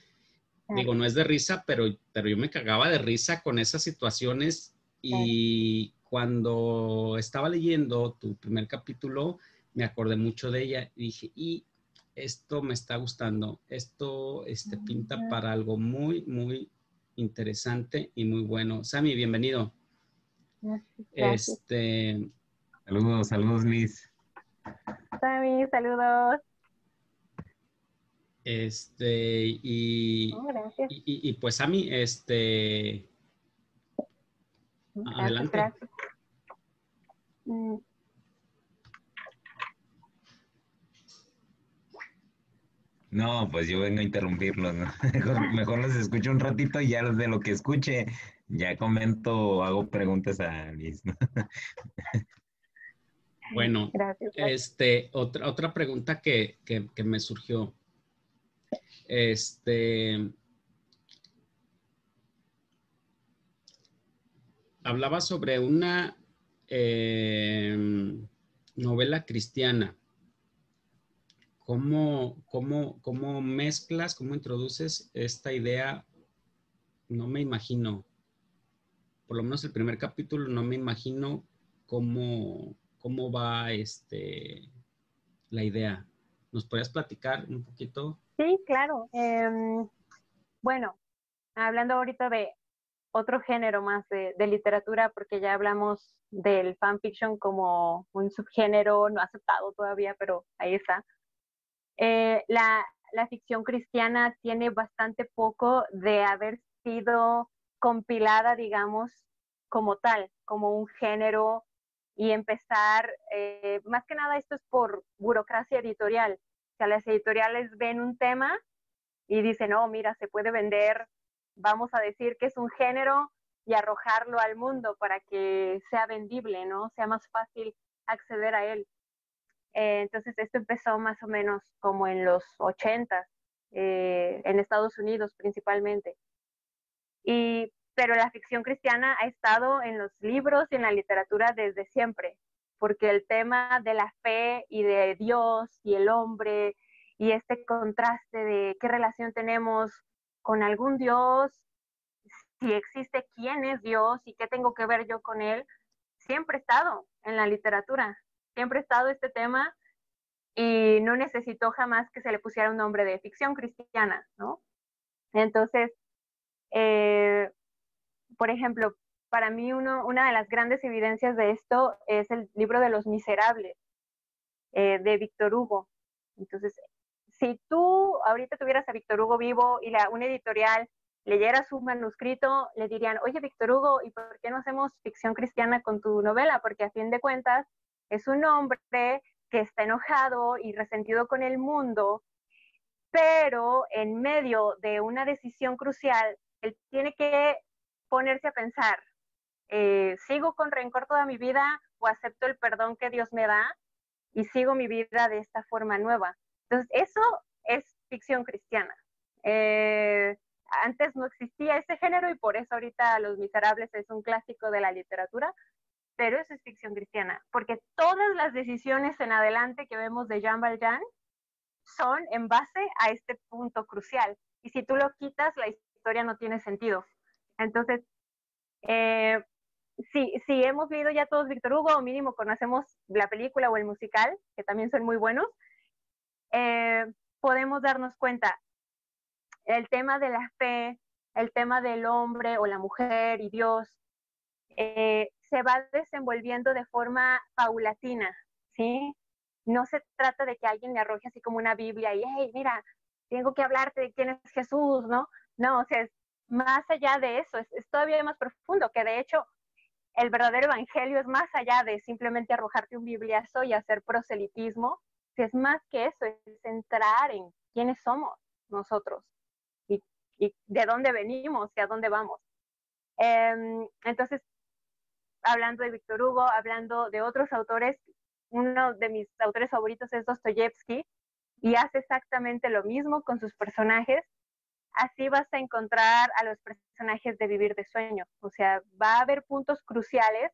digo, claro, no es de risa, pero yo me cagaba de risa con esas situaciones claro. y cuando estaba leyendo tu primer capítulo, me acordé mucho de ella y dije, y esto me está gustando, esto pinta para algo muy, muy interesante y muy bueno. Sammy, bienvenido. Gracias. Saludos, saludos, Liz. Sammy, saludos. Gracias. Pues Sammy, adelante. Gracias. No, pues yo vengo a interrumpirlos, ¿no? Mejor los escucho un ratito y ya de lo que escuche, ya comento, hago preguntas a Liz, ¿no? Bueno, gracias. Otra pregunta que me surgió. Hablaba sobre una novela cristiana. ¿Cómo mezclas, cómo introduces esta idea? No me imagino, por lo menos el primer capítulo, no me imagino cómo va la idea. ¿Nos podrías platicar un poquito? Sí, claro. Bueno, hablando ahorita de otro género más de literatura, porque ya hablamos del fanfiction como un subgénero no aceptado todavía, pero ahí está. La ficción cristiana tiene bastante poco de haber sido compilada, digamos, como tal, como un género y empezar, más que nada esto es por burocracia editorial. O sea, las editoriales ven un tema y dicen, oh, mira, se puede vender, vamos a decir que es un género y arrojarlo al mundo para que sea vendible, ¿no? Sea más fácil acceder a él. Entonces esto empezó más o menos como en los 80, en Estados Unidos principalmente. Pero la ficción cristiana ha estado en los libros y en la literatura desde siempre, porque el tema de la fe y de Dios y el hombre y este contraste de qué relación tenemos con algún Dios, si existe quién es Dios y qué tengo que ver yo con él, siempre ha estado en la literatura, siempre ha estado este tema y no necesitó jamás que se le pusiera un nombre de ficción cristiana, ¿no? Entonces, por ejemplo, para mí una de las grandes evidencias de esto es el libro de Los Miserables, de Víctor Hugo. Entonces, si tú ahorita tuvieras a Víctor Hugo vivo y una editorial leyera su manuscrito, le dirían, oye, Víctor Hugo, ¿y por qué no hacemos ficción cristiana con tu novela? Porque a fin de cuentas es un hombre que está enojado y resentido con el mundo, pero en medio de una decisión crucial, él tiene que ponerse a pensar, ¿sigo con rencor toda mi vida o acepto el perdón que Dios me da y sigo mi vida de esta forma nueva? Entonces, eso es ficción cristiana. Antes no existía ese género y por eso ahorita Los Miserables es un clásico de la literatura, pero eso es ficción cristiana, porque todas las decisiones en adelante que vemos de Jean Valjean son en base a este punto crucial. Y si tú lo quitas, la historia no tiene sentido. Entonces, si hemos leído ya todos Víctor Hugo, o mínimo conocemos la película o el musical, que también son muy buenos, podemos darnos cuenta, el tema de la fe, el tema del hombre o la mujer y Dios, se va desenvolviendo de forma paulatina, ¿sí? No se trata de que alguien le arroje así como una Biblia y, hey, mira, tengo que hablarte de quién es Jesús, ¿no? No, o sea, es más allá de eso, es todavía más profundo, que de hecho el verdadero evangelio es más allá de simplemente arrojarte un bibliazo y hacer proselitismo, es más que eso, es entrar en quiénes somos nosotros y de dónde venimos y a dónde vamos. Entonces, hablando de Víctor Hugo, hablando de otros autores, uno de mis autores favoritos es Dostoyevsky y hace exactamente lo mismo con sus personajes. Así vas a encontrar a los personajes de Vivir de Sueño. O sea, va a haber puntos cruciales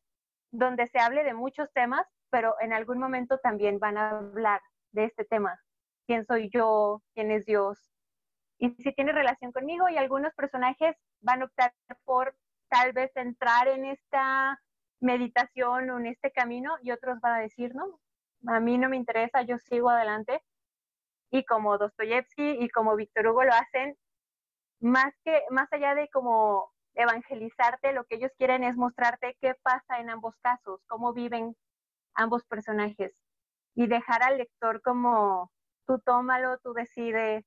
donde se hable de muchos temas, pero en algún momento también van a hablar de este tema. ¿Quién soy yo? ¿Quién es Dios? Y si tiene relación conmigo, y algunos personajes van a optar por tal vez entrar en esta meditación o en este camino y otros van a decir, no, a mí no me interesa, yo sigo adelante. y como Dostoyevsky y como Víctor Hugo lo hacen, más allá de como evangelizarte, lo que ellos quieren es mostrarte qué pasa en ambos casos, cómo viven ambos personajes y dejar al lector como tú tómalo, tú decides,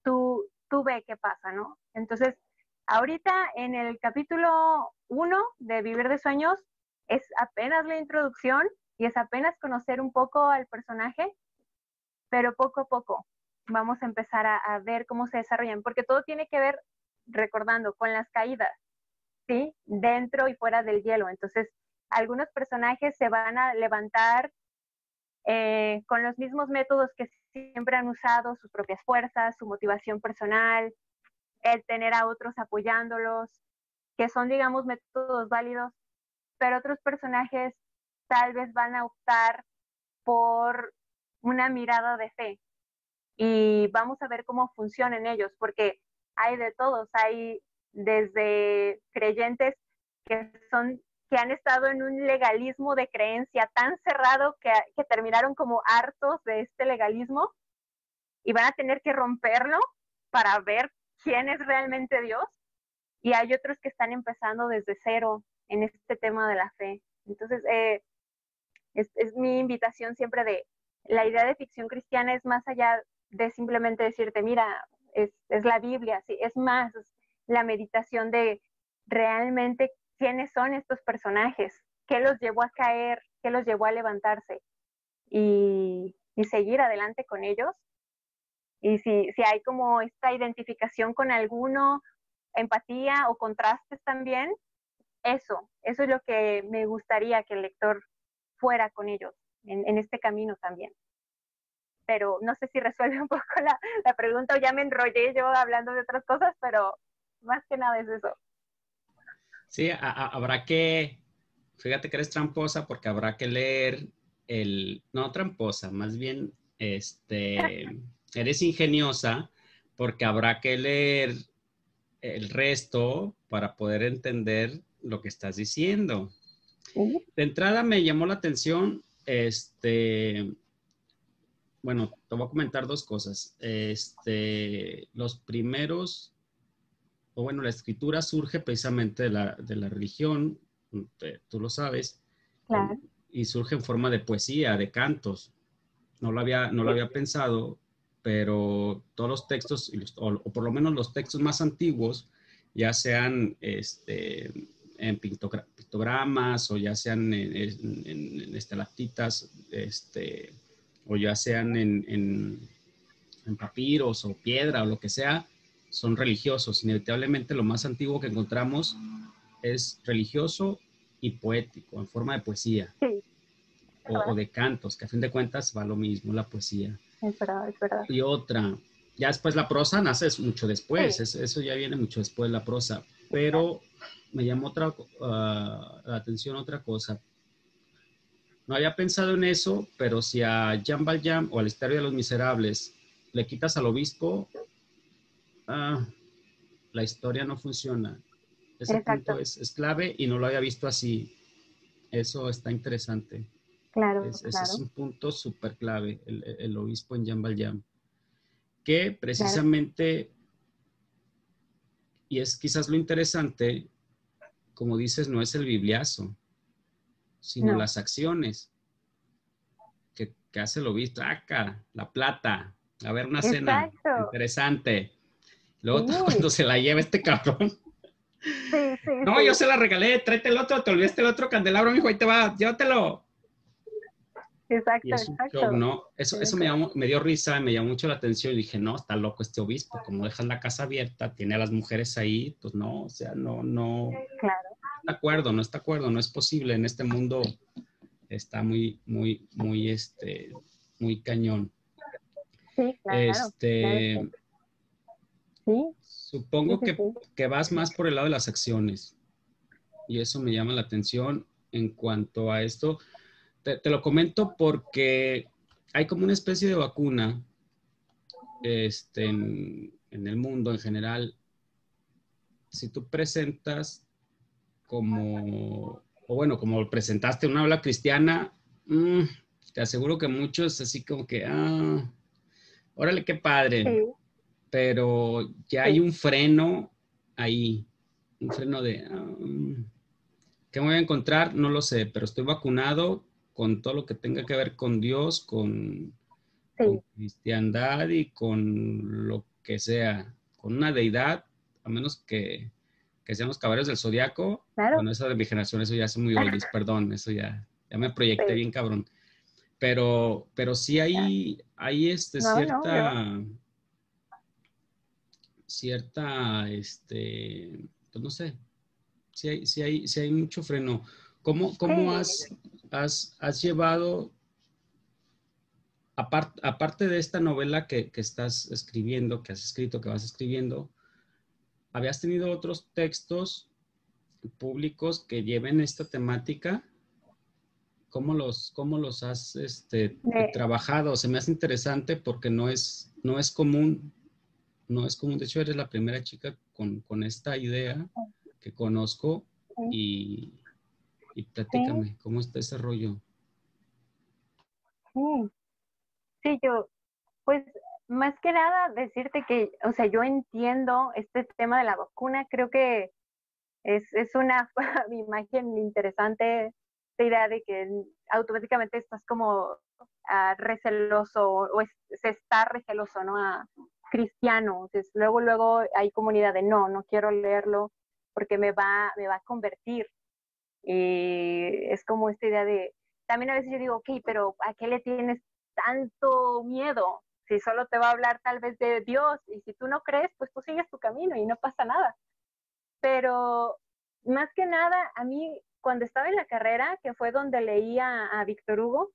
tú ve qué pasa, ¿no? Entonces, ahorita en el capítulo 1 de Vivir de Sueños es apenas la introducción y es apenas conocer un poco al personaje, pero poco a poco vamos a empezar a ver cómo se desarrollan, porque todo tiene que ver, recordando, con las caídas, ¿sí? Dentro y fuera del hielo. Entonces, algunos personajes se van a levantar con los mismos métodos que siempre han usado, sus propias fuerzas, su motivación personal, el tener a otros apoyándolos, que son, digamos, métodos válidos, pero otros personajes tal vez van a optar por una mirada de fe y vamos a ver cómo funcionan ellos, porque hay de todos, hay desde creyentes que han estado en un legalismo de creencia tan cerrado que terminaron como hartos de este legalismo y van a tener que romperlo para ver quién es realmente Dios. Y hay otros que están empezando desde cero en este tema de la fe. Entonces, es mi invitación siempre de la idea de ficción cristiana es más allá de simplemente decirte, mira, es la Biblia, sí, es más la meditación de realmente quiénes son estos personajes, qué los llevó a caer, qué los llevó a levantarse y seguir adelante con ellos. Y si hay como esta identificación con alguno, empatía o contrastes también, eso es lo que me gustaría que el lector fuera con ellos en este camino también. Pero no sé si resuelve un poco la pregunta o ya me enrollé yo hablando de otras cosas, pero más que nada es eso. Sí, habrá que, fíjate que eres tramposa porque habrá que leer no tramposa, más bien, eres ingeniosa porque habrá que leer el resto para poder entender lo que estás diciendo. De entrada me llamó la atención, bueno, te voy a comentar dos cosas. Los primeros, o bueno, la escritura surge precisamente de la religión, tú lo sabes, Claro. y surge en forma de poesía, de cantos. No lo había pensado, pero todos los textos, o por lo menos los textos más antiguos, ya sean en pictogramas o ya sean en estalactitas, o ya sean en papiros o piedra o lo que sea, son religiosos. Inevitablemente lo más antiguo que encontramos es religioso y poético, en forma de poesía. Sí, O de cantos, que a fin de cuentas va lo mismo, la poesía. es verdad, es verdad. Y otra, ya después la prosa nace mucho después, Sí. eso ya viene mucho después la prosa, pero me llamó la atención otra cosa. No había pensado en eso, pero si a Jean Valjean o al Estadio de los Miserables le quitas al obispo, la historia no funciona. Ese punto Exacto. es clave y no lo había visto así. Eso está interesante. Claro, Ese es claro, un punto súper clave, el obispo en Jean Valjean, que claro. precisamente, y es quizás lo interesante, como dices, no es el bibliazo, sino No. las acciones que hace el obispo. La plata, a ver una cena Exacto. interesante. Luego Sí, cuando se la lleva este cabrón, sí, sí, no, yo sí. se la regalé, tráete el otro, te olvidaste el otro candelabro, mijo, ahí te va, llévatelo. Y Exacto, es un show, exacto. ¿no? Eso me dio risa, me llamó mucho la atención y dije, no, está loco este obispo, como dejas la casa abierta, tiene a las mujeres ahí, pues no, o sea, no Claro. está de acuerdo, no está de acuerdo, no es posible, en este mundo está muy cañón. Sí, claro, claro. Sí, sí, Supongo sí, sí. que vas más por el lado de las acciones y eso me llama la atención en cuanto a esto. Te lo comento porque hay como una especie de vacuna en el mundo en general. Si tú presentas o bueno, como presentaste una habla cristiana, te aseguro que muchos así como que, órale, qué padre, Sí, pero ya hay sí, un freno ahí, un freno de, ¿qué me voy a encontrar? No lo sé, pero estoy vacunado con todo lo que tenga que ver con Dios, con sí, cristiandad y con lo que sea, con una deidad, a menos que sean los caballeros del zodiaco. claro. Bueno, eso de mi generación, eso ya es muy oldies, perdón, eso ya me proyecté Sí. bien cabrón. Pero sí hay No, no, yo. pues no sé, sí hay mucho freno. ¿Cómo Sí, has llevado, aparte de esta novela que estás escribiendo, que has escrito, que vas escribiendo, habías tenido otros textos públicos que lleven esta temática? ¿Cómo los has me- trabajado? Se me hace interesante porque no es común. No es común. De hecho, eres la primera chica con esta idea que conozco y, y sí, platícame, ¿cómo está ese rollo? sí, sí, yo, pues más que nada decirte que, o sea, yo entiendo este tema de la vacuna, creo que es una imagen interesante, esta idea de que automáticamente estás como receloso se está receloso, ¿no? A cristiano, entonces luego hay comunidad de no quiero leerlo porque me va a convertir. Y es como esta idea de, también a veces yo digo, ok, pero ¿a qué le tienes tanto miedo? Si solo te va a hablar tal vez de Dios y si tú no crees, pues tú sigues tu camino y no pasa nada. Pero más que nada, a mí cuando estaba en la carrera, que fue donde leía a Víctor Hugo,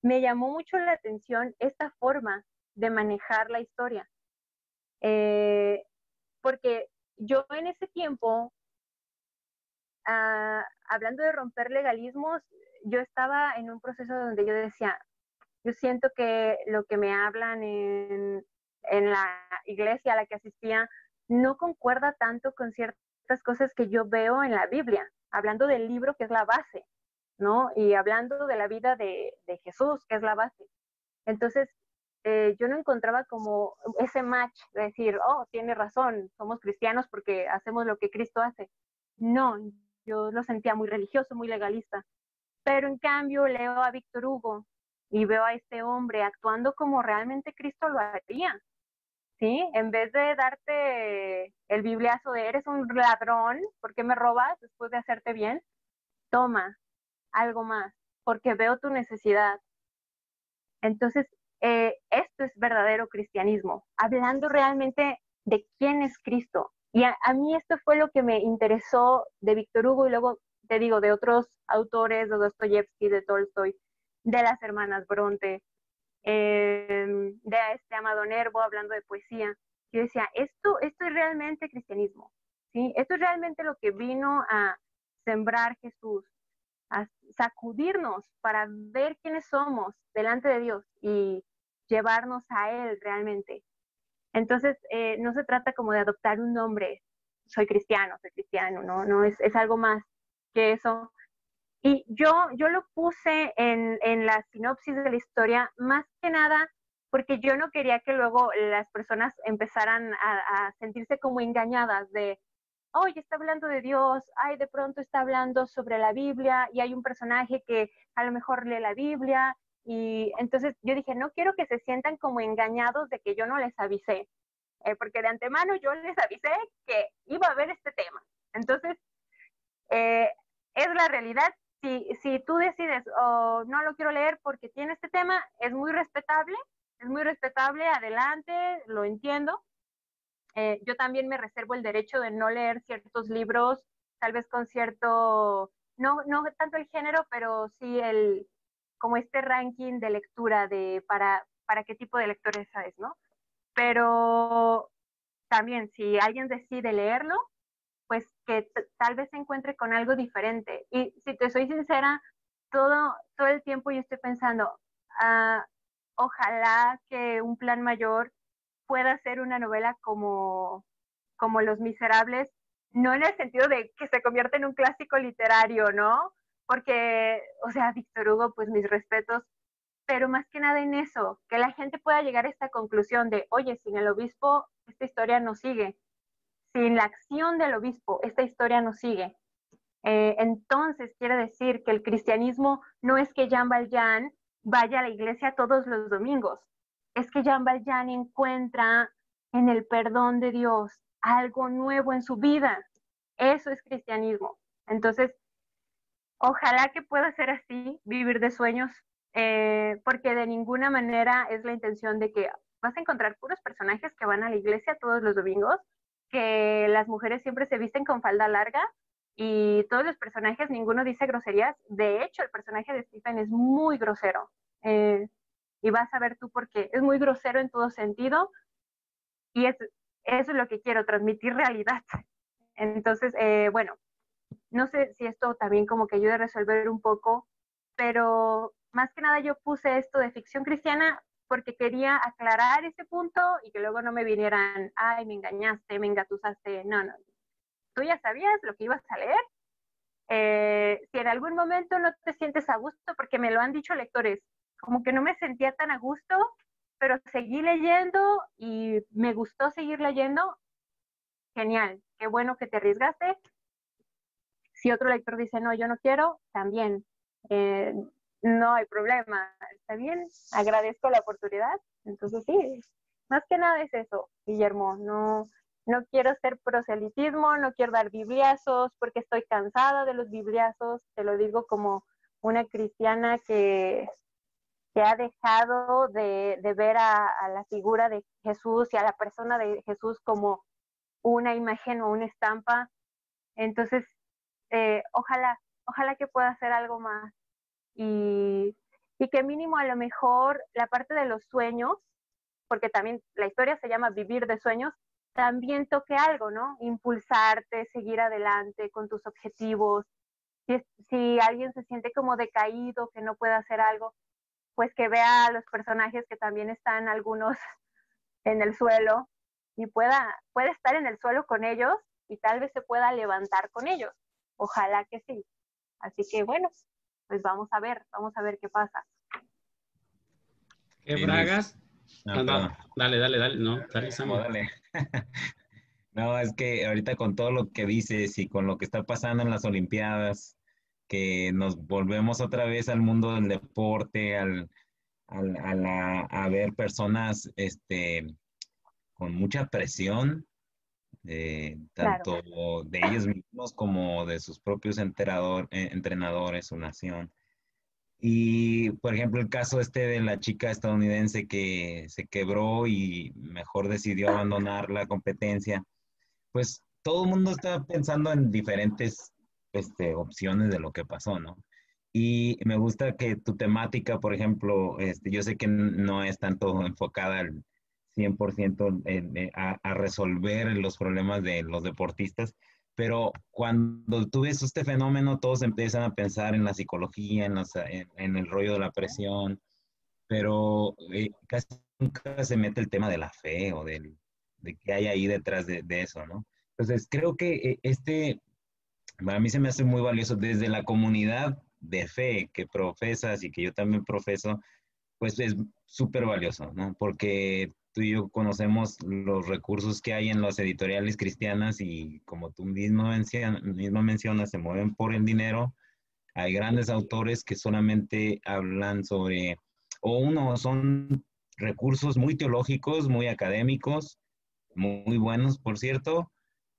me llamó mucho la atención esta forma de manejar la historia. Eh, porque yo en ese tiempo, hablando de romper legalismos, yo estaba en un proceso donde yo decía, yo siento que lo que me hablan en la iglesia a la que asistía no concuerda tanto con ciertas cosas que yo veo en la Biblia, hablando del libro que es la base, ¿no? Y hablando de la vida de Jesús, que es la base. Entonces, yo no encontraba como ese match de decir, oh, tiene razón, somos cristianos porque hacemos lo que Cristo hace. No, yo lo sentía muy religioso, muy legalista. Pero en cambio leo a Víctor Hugo y veo a este hombre actuando como realmente Cristo lo haría, ¿sí? En vez de darte el bibliazo de eres un ladrón, ¿por qué me robas después de hacerte bien? Toma algo más, porque veo tu necesidad. Entonces, esto es verdadero cristianismo, hablando realmente de quién es Cristo. Y a mí esto fue lo que me interesó de Víctor Hugo y luego, te digo, de otros autores, de Dostoyevsky, de Tolstoy, de las hermanas Bronte, de este Amado Nervo, hablando de poesía. Yo decía, esto es realmente cristianismo, ¿sí? Esto es realmente lo que vino a sembrar Jesús, a sacudirnos para ver quiénes somos delante de Dios y llevarnos a Él realmente. Entonces, no se trata como de adoptar un nombre, soy cristiano, no es algo más que eso. Y yo lo puse en la sinopsis de la historia, más que nada porque yo no quería que luego las personas empezaran a sentirse como engañadas de, oye, está hablando de Dios, ay, de pronto está hablando sobre la Biblia y hay un personaje que a lo mejor lee la Biblia. Y entonces yo dije, no quiero que se sientan como engañados de que yo no les avisé, porque de antemano yo les avisé que iba a haber este tema. Entonces, eh, es la realidad. Si tú decides, oh, no lo quiero leer porque tiene este tema, es muy respetable, adelante, lo entiendo. Yo también me reservo el derecho de no leer ciertos libros, tal vez con cierto, no tanto el género, pero sí como este ranking de lectura de para qué tipo de lectores es, ¿no? Pero también, si alguien decide leerlo, pues que tal vez se encuentre con algo diferente. Y si te soy sincera, todo el tiempo yo estoy pensando, ah, ojalá que un plan mayor pueda ser una novela como Los Miserables, no en el sentido de que se convierta en un clásico literario, ¿no? Porque, o sea, Víctor Hugo, pues mis respetos, pero más que nada en eso, que la gente pueda llegar a esta conclusión de, oye, sin el obispo esta historia no sigue, sin la acción del obispo esta historia no sigue. Entonces quiere decir que el cristianismo no es que Jean Valjean vaya a la iglesia todos los domingos, es que Jean Valjean encuentra en el perdón de Dios algo nuevo en su vida. Eso es cristianismo. Entonces, ojalá que pueda ser así, vivir de sueños, porque de ninguna manera es la intención de que vas a encontrar puros personajes que van a la iglesia todos los domingos, que las mujeres siempre se visten con falda larga y todos los personajes, ninguno dice groserías. De hecho, el personaje de Stephen es muy grosero. Y vas a ver tú por qué. Es muy grosero en todo sentido y eso es lo que quiero, transmitir realidad. Entonces, bueno, no sé si esto también como que ayude a resolver un poco, pero más que nada yo puse esto de ficción cristiana porque quería aclarar ese punto y que luego no me vinieran, ay, me engañaste, me engatusaste. No, no. Tú ya sabías lo que ibas a leer. Si en algún momento no te sientes a gusto, porque me lo han dicho lectores, como que no me sentía tan a gusto, pero seguí leyendo y me gustó seguir leyendo. Genial, qué bueno que te arriesgaste. Si otro lector dice, no, yo no quiero, también, no hay problema, está bien, agradezco la oportunidad. Entonces sí, más que nada es eso, Guillermo, no quiero hacer proselitismo, no quiero dar bibliazos, porque estoy cansada de los bibliazos, te lo digo como una cristiana que ha dejado de ver a la figura de Jesús y a la persona de Jesús como una imagen o una estampa. Entonces, ojalá que pueda hacer algo más y que mínimo a lo mejor la parte de los sueños, porque también la historia se llama Vivir de Sueños, también toque algo, ¿no? Impulsarte, seguir adelante con tus objetivos. Si alguien se siente como decaído, que no puede hacer algo, pues que vea a los personajes que también están algunos en el suelo y pueda estar en el suelo con ellos y tal vez se pueda levantar con ellos. Ojalá que sí. Así que bueno, pues vamos a ver qué pasa. ¿Qué bragas? No, No, dale, no, dale, no, Samuel. dale. No, es que ahorita con todo lo que dices y con lo que está pasando en las Olimpiadas, que nos volvemos otra vez al mundo del deporte, a ver personas con mucha presión, Claro, tanto de ellos mismos como de sus propios entrenadores, su nación. Y, por ejemplo, el caso de la chica estadounidense que se quebró y mejor decidió abandonar la competencia, pues todo el mundo está pensando en diferentes opciones de lo que pasó, ¿no? Y me gusta que tu temática, por ejemplo, yo sé que no es tanto enfocada al 100% a resolver los problemas de los deportistas, pero cuando tú ves este fenómeno, todos empiezan a pensar en la psicología, en el rollo de la presión, pero casi nunca se mete el tema de la fe o de qué hay ahí detrás de eso, ¿no? Entonces, creo que para mí se me hace muy valioso desde la comunidad de fe que profesas y que yo también profeso, pues es súper valioso, ¿no? Porque tú y yo conocemos los recursos que hay en las editoriales cristianas y como tú mismo mencionas, se mueven por el dinero. Hay grandes autores que solamente hablan sobre, o uno, son recursos muy teológicos, muy académicos, muy buenos, por cierto,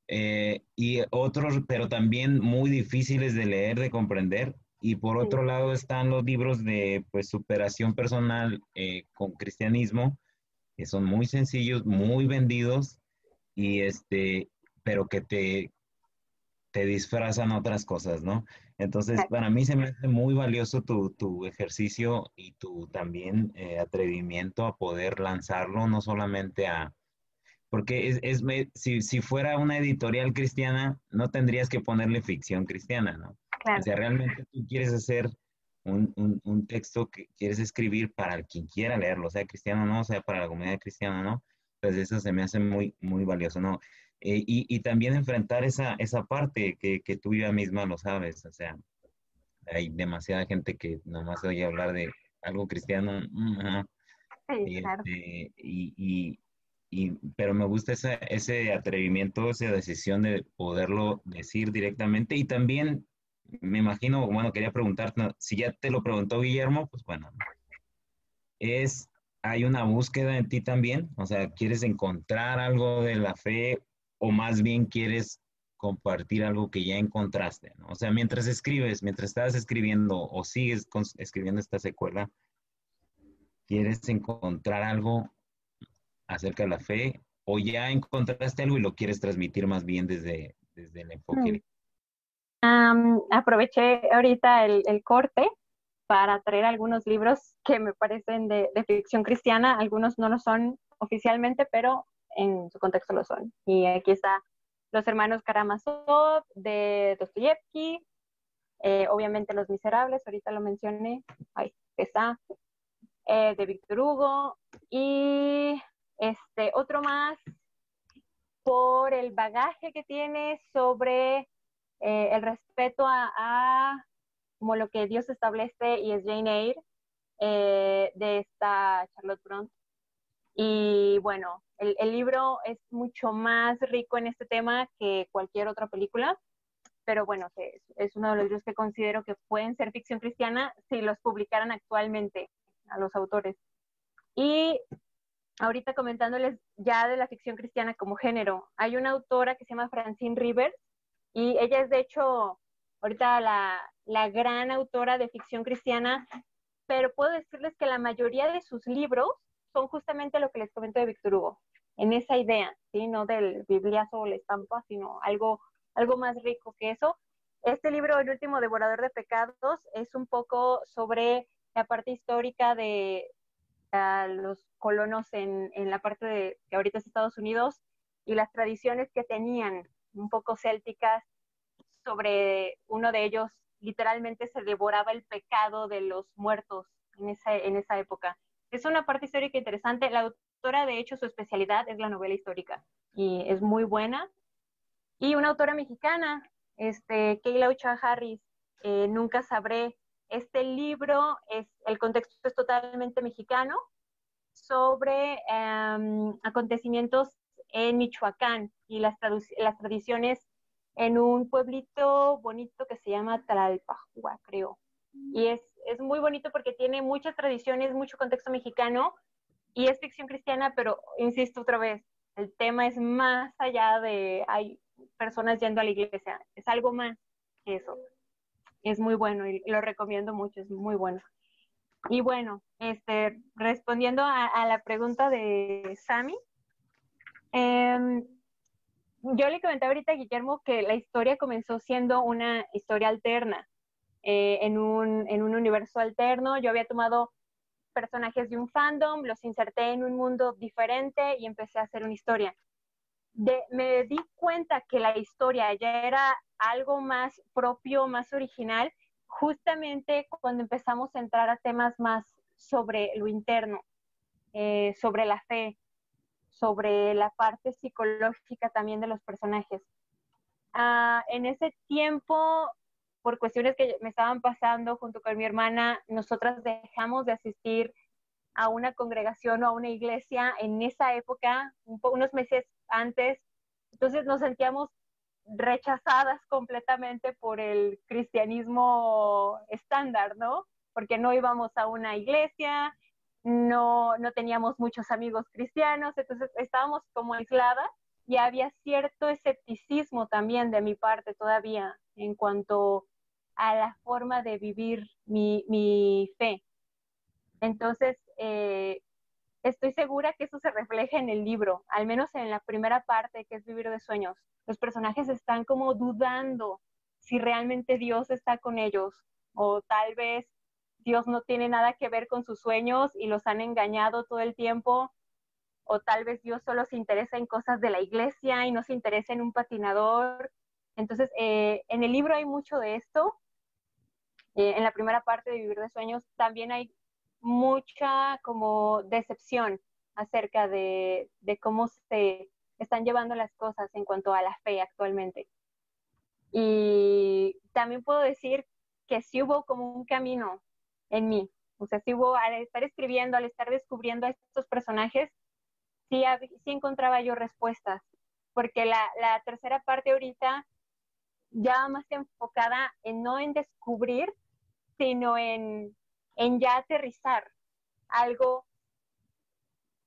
y otros, pero también muy difíciles de leer, de comprender. Y por sí, otro lado están los libros de pues, superación personal con cristianismo, que son muy sencillos, muy vendidos, y pero que te disfrazan otras cosas, ¿no? Entonces, para mí se me hace muy valioso tu ejercicio y tu también atrevimiento a poder lanzarlo, no solamente porque si fuera una editorial cristiana, no tendrías que ponerle ficción cristiana, ¿no? O claro. sea, realmente tú quieres hacer un texto que quieres escribir para quien quiera leerlo, sea cristiano o no, sea para la comunidad cristiana o no. Entonces eso se me hace muy, muy valioso, ¿no? Y también enfrentar esa parte que tú ya misma lo sabes, o sea, hay demasiada gente que nomás oye hablar de algo cristiano, ajá. Sí, claro. Pero me gusta ese atrevimiento, esa decisión de poderlo decir directamente. Y también me imagino, bueno, quería preguntarte, ¿no? Si ya te lo preguntó Guillermo, pues bueno, es, hay una búsqueda en ti también, o sea, ¿quieres encontrar algo de la fe o más bien quieres compartir algo que ya encontraste, ¿no? O sea, mientras escribes, mientras estás escribiendo o sigues escribiendo esta secuela, ¿quieres encontrar algo acerca de la fe o ya encontraste algo y lo quieres transmitir más bien desde el Mm. enfoque? Aproveché ahorita el corte para traer algunos libros que me parecen de ficción cristiana. Algunos no lo son oficialmente, pero en su contexto lo son. Y aquí está Los Hermanos Karamazov de Dostoyevsky, obviamente Los Miserables, ahorita lo mencioné, ahí está, de Víctor Hugo, y otro más por el bagaje que tiene sobre el respeto a como lo que Dios establece, y es Jane Eyre, de esta Charlotte Brontë. Y bueno, el libro es mucho más rico en este tema que cualquier otra película, pero bueno, es uno de los libros que considero que pueden ser ficción cristiana si los publicaran actualmente a los autores. Y ahorita comentándoles ya de la ficción cristiana como género, hay una autora que se llama Francine Rivers, y ella es de hecho ahorita la gran autora de ficción cristiana, pero puedo decirles que la mayoría de sus libros son justamente lo que les comento de Víctor Hugo, en esa idea, ¿sí? No del bibliazo o la estampa, sino algo más rico que eso. Este libro, El último devorador de pecados, es un poco sobre la parte histórica de los colonos en la parte de que ahorita es Estados Unidos, y las tradiciones que tenían un poco célticas. Sobre uno de ellos literalmente se devoraba el pecado de los muertos en esa época. Es una parte histórica interesante. La autora, de hecho, su especialidad es la novela histórica y es muy buena. Y una autora mexicana, Kayla Ochoa Harris, Nunca Sabré. Este libro, el contexto es totalmente mexicano, sobre acontecimientos en Michoacán y las tradiciones en un pueblito bonito que se llama Tlalpujahua, creo. Y es muy bonito porque tiene muchas tradiciones, mucho contexto mexicano, y es ficción cristiana, pero insisto otra vez, el tema es más allá de hay personas yendo a la iglesia, es algo más que eso. Es muy bueno y lo recomiendo mucho, es muy bueno. Y bueno, respondiendo a la pregunta de Sammy, yo le comentaba ahorita a Guillermo que la historia comenzó siendo una historia alterna, en un universo alterno. Yo había tomado personajes de un fandom, los inserté en un mundo diferente y empecé a hacer una historia. Me di cuenta que la historia ya era algo más propio, más original, justamente cuando empezamos a entrar a temas más sobre lo interno, sobre la fe, sobre la parte psicológica también de los personajes. En ese tiempo, por cuestiones que me estaban pasando junto con mi hermana, nosotras dejamos de asistir a una congregación o a una iglesia en esa época, unos meses antes. Entonces nos sentíamos rechazadas completamente por el cristianismo estándar, ¿no? Porque no íbamos a una iglesia, no teníamos muchos amigos cristianos, entonces estábamos como aisladas, y había cierto escepticismo también de mi parte todavía en cuanto a la forma de vivir mi fe. Entonces, estoy segura que eso se refleja en el libro, al menos en la primera parte, que es Vivir de Sueños. Los personajes están como dudando si realmente Dios está con ellos, o tal vez Dios no tiene nada que ver con sus sueños y los han engañado todo el tiempo, o tal vez Dios solo se interesa en cosas de la iglesia y no se interesa en un patinador. Entonces, en el libro hay mucho de esto. En la primera parte de Vivir de Sueños también hay mucha como decepción acerca de cómo se están llevando las cosas en cuanto a la fe actualmente. Y también puedo decir que sí hubo como un camino en mí, O sea, sí hubo, al estar escribiendo, al estar descubriendo a estos personajes, sí encontraba yo respuestas, porque la tercera parte ahorita ya más enfocada en no en descubrir, sino en ya aterrizar algo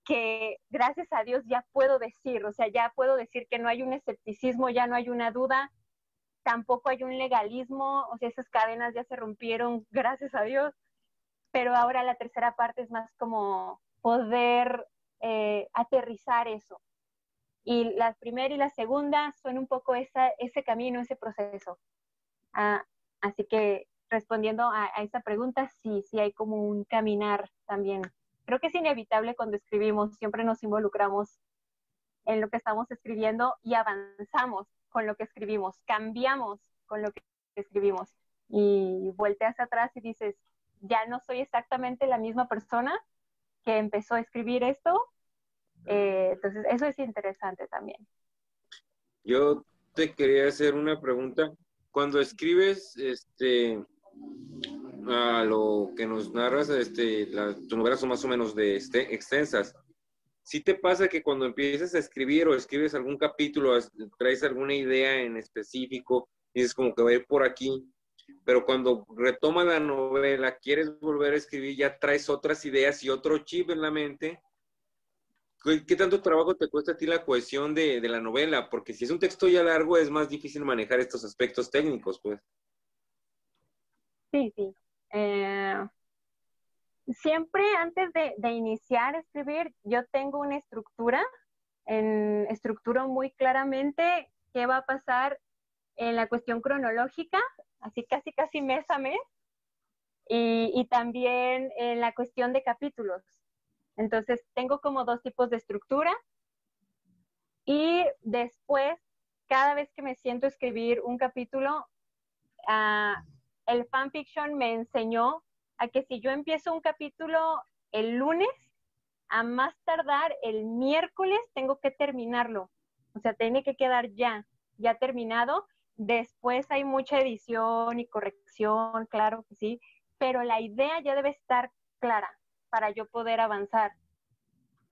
que gracias a Dios ya puedo decir, o sea, ya puedo decir que no hay un escepticismo, ya no hay una duda, tampoco hay un legalismo, o sea, esas cadenas ya se rompieron, gracias a Dios, pero ahora la tercera parte es más como poder aterrizar eso. Y la primera y la segunda son un poco ese camino, ese proceso. Ah, así que respondiendo a esa pregunta, sí hay como un caminar también. Creo que es inevitable cuando escribimos, siempre nos involucramos en lo que estamos escribiendo y avanzamos con lo que escribimos, cambiamos con lo que escribimos y volteas atrás y dices, ya no soy exactamente la misma persona que empezó a escribir esto. Entonces, eso es interesante también. Yo te quería hacer una pregunta. Cuando escribes a lo que nos narras, tus novelas son más o menos extensas. ¿Sí te pasa que cuando empiezas a escribir o escribes algún capítulo, traes alguna idea en específico, dices como que va a ir por aquí, pero cuando retomas la novela, quieres volver a escribir, ya traes otras ideas y otro chip en la mente? ¿Qué tanto trabajo te cuesta a ti la cohesión de la novela? Porque si es un texto ya largo, es más difícil manejar estos aspectos técnicos, pues. Sí. Siempre antes de iniciar a escribir, yo tengo una estructura, estructuro muy claramente qué va a pasar en la cuestión cronológica, así casi mes a mes, y también en la cuestión de capítulos. Entonces, tengo como dos tipos de estructura y después, cada vez que me siento a escribir un capítulo, el fanfiction me enseñó a que si yo empiezo un capítulo el lunes, a más tardar el miércoles tengo que terminarlo. O sea, tiene que quedar ya terminado. Después hay mucha edición y corrección, claro que sí, pero la idea ya debe estar clara para yo poder avanzar.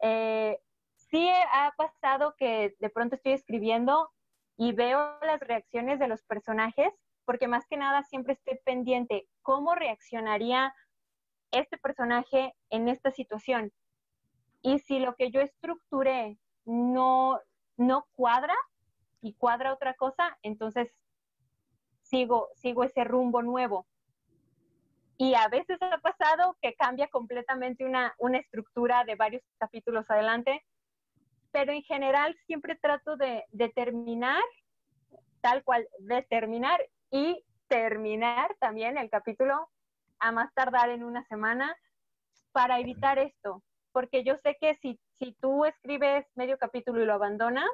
Sí ha pasado que de pronto estoy escribiendo y veo las reacciones de los personajes, porque más que nada siempre estoy pendiente cómo reaccionaría este personaje en esta situación. Y si lo que yo estructuré no cuadra y cuadra otra cosa, entonces sigo ese rumbo nuevo. Y a veces ha pasado que cambia completamente una estructura de varios capítulos adelante, pero en general siempre trato de terminar, tal cual, de terminar y terminar también el capítulo a más tardar en una semana para evitar esto, porque yo sé que si tú escribes medio capítulo y lo abandonas,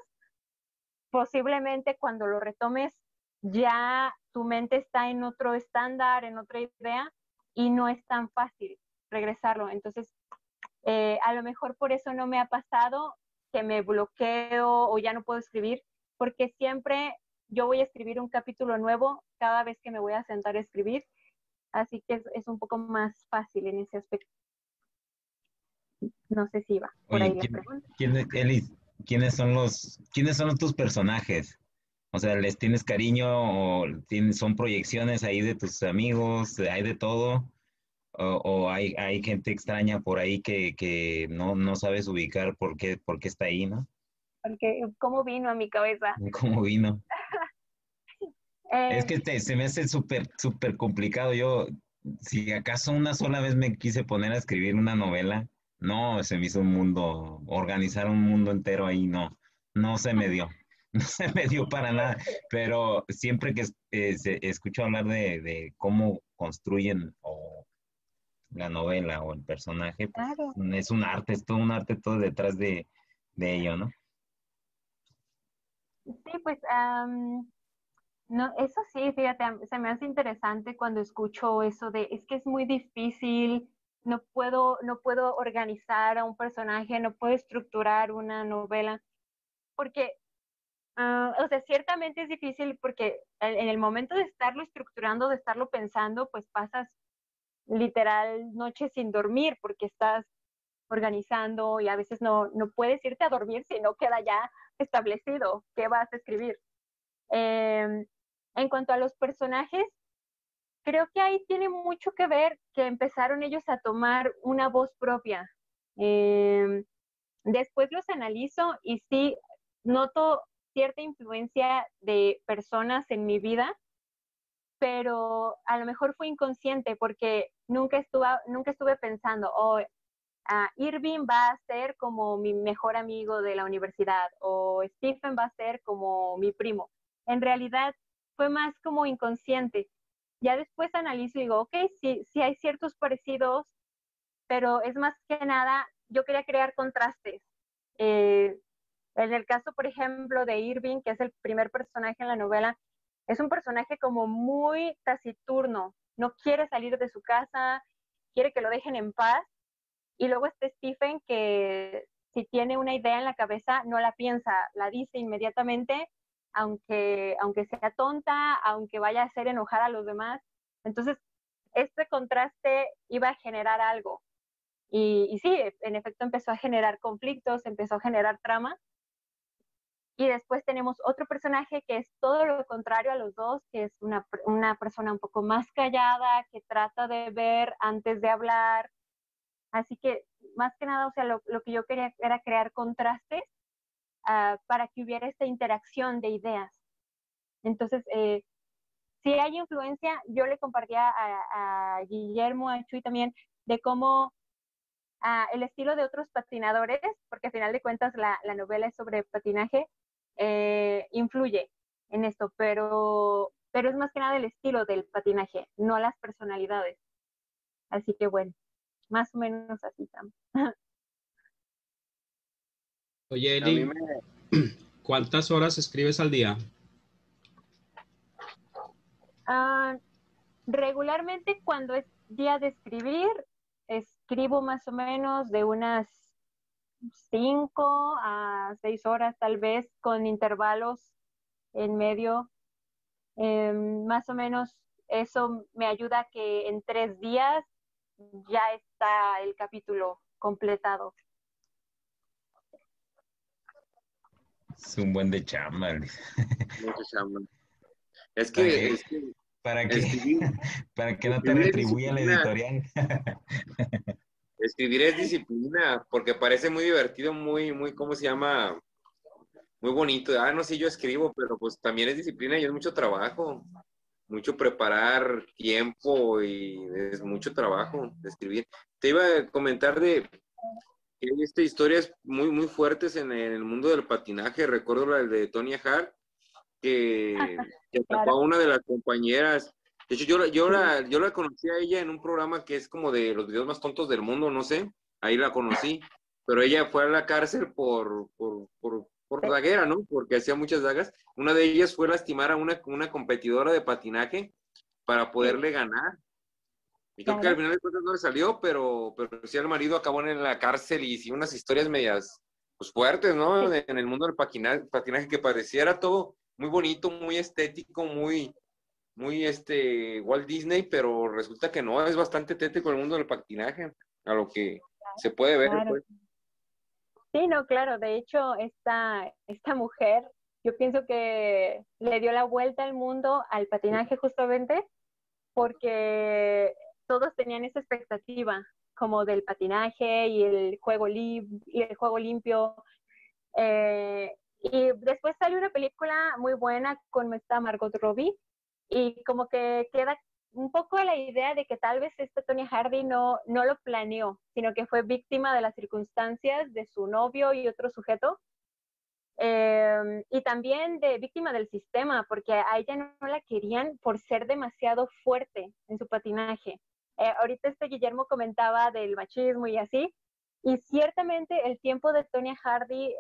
posiblemente cuando lo retomes ya tu mente está en otro estándar, en otra idea, y no es tan fácil regresarlo. Entonces, a lo mejor por eso no me ha pasado que me bloqueo o ya no puedo escribir, porque siempre yo voy a escribir un capítulo nuevo cada vez que me voy a sentar a escribir, así que es un poco más fácil en ese aspecto. No sé si va por ahí Oye, la pregunta. Elis, quiénes son tus personajes? O sea, ¿les tienes cariño o son proyecciones ahí de tus amigos? ¿Hay de todo? ¿O hay gente extraña por ahí que no sabes ubicar por qué está ahí, ¿no? Porque, ¿cómo vino a mi cabeza? ¿Cómo vino? Es Eh, que se me hace súper complicado. Yo, si acaso una sola vez me quise poner a escribir una novela, no, se me hizo un mundo, organizar un mundo entero ahí, no se me dio, no se me dio para nada. Pero siempre que escucho hablar de cómo construyen o la novela o el personaje, pues claro. es un arte, es todo un arte todo detrás de ello, ¿no? Sí, pues, no, eso sí, fíjate, se me hace interesante cuando escucho eso de, es que es muy difícil, no puedo organizar a un personaje, no puedo estructurar una novela, porque, o sea, ciertamente es difícil porque en el momento de estarlo estructurando, de estarlo pensando, pues pasas literal noches sin dormir porque estás organizando y a veces no puedes irte a dormir si no queda ya establecido qué vas a escribir. En cuanto a los personajes, creo que ahí tiene mucho que ver que empezaron ellos a tomar una voz propia. Después los analizo y sí noto cierta influencia de personas en mi vida, pero a lo mejor fue inconsciente porque nunca estuve pensando, Irving va a ser como mi mejor amigo de la universidad o Stephen va a ser como mi primo. En realidad fue más como inconsciente. Ya después analizo y digo, ok, sí hay ciertos parecidos, pero es más que nada, yo quería crear contrastes. En el caso, por ejemplo, de Irving, que es el primer personaje en la novela, es un personaje como muy taciturno, no quiere salir de su casa, quiere que lo dejen en paz. Y luego está Stephen, que si tiene una idea en la cabeza, no la piensa, la dice inmediatamente, aunque sea tonta, aunque vaya a hacer enojar a los demás. Entonces, este contraste iba a generar algo. Y sí, en efecto empezó a generar conflictos, empezó a generar trama. Y después tenemos otro personaje que es todo lo contrario a los dos, que es una persona un poco más callada, que trata de ver antes de hablar. Así que, más que nada, o sea, lo que yo quería era crear contrastes para que hubiera esta interacción de ideas. Entonces, si hay influencia, yo le compartía a Guillermo, a Chuy también, de cómo el estilo de otros patinadores, porque al final de cuentas la novela es sobre patinaje, influye en esto, pero es más que nada el estilo del patinaje, no las personalidades. Así que bueno, más o menos así también. Oye, A mí Eli, ¿cuántas horas escribes al día? Regularmente cuando es día de escribir, escribo más o menos de unas 5 a 6 horas tal vez, con intervalos en medio. Más o menos eso me ayuda a que en 3 días ya está el capítulo completado. Es un buen de chamba. mucho chamba. Es ¿Para que, qué? es que ¿Para qué? escribir, ¿Para que no te escribir es retribuya la disciplina. editorial? Escribir es disciplina, porque parece muy divertido, muy, ¿cómo se llama? Muy bonito. No sé, yo escribo, pero pues también es disciplina y es mucho trabajo, mucho preparar tiempo y es mucho trabajo de escribir. Te iba a comentar de que hay historias muy fuertes en el mundo del patinaje. Recuerdo la de Tonya Hart, que atacó Claro. a una de las compañeras. De hecho, yo la conocí a ella en un programa que es como de los videos más tontos del mundo, no sé. Ahí la conocí. Pero ella fue a la cárcel por daguera, ¿no? Porque hacía muchas dagas. Una de ellas fue lastimar a una competidora de patinaje para Sí, poderle ganar. Y creo que al claro. final de cuentas no le salió, pero sí el marido acabó en la cárcel y sí unas historias medias pues, fuertes, ¿no? Sí, En el mundo del patinaje que pareciera todo muy bonito, muy estético, muy Walt Disney, pero resulta que no, es bastante tétrico el mundo del patinaje, a lo que se puede ver, claro. pues. Sí, no, claro. De hecho, esta mujer, yo pienso que le dio la vuelta al mundo al patinaje justamente porque todos tenían esa expectativa como del patinaje y el juego limpio. Y después salió una película muy buena con esta Margot Robbie y como que queda un poco la idea de que tal vez esta Tonya Hardy no lo planeó, sino que fue víctima de las circunstancias de su novio y otro sujeto. Y también de víctima del sistema, porque a ella no la querían por ser demasiado fuerte en su patinaje. Ahorita Guillermo comentaba del machismo y así, y ciertamente el tiempo de Tonya Hardy,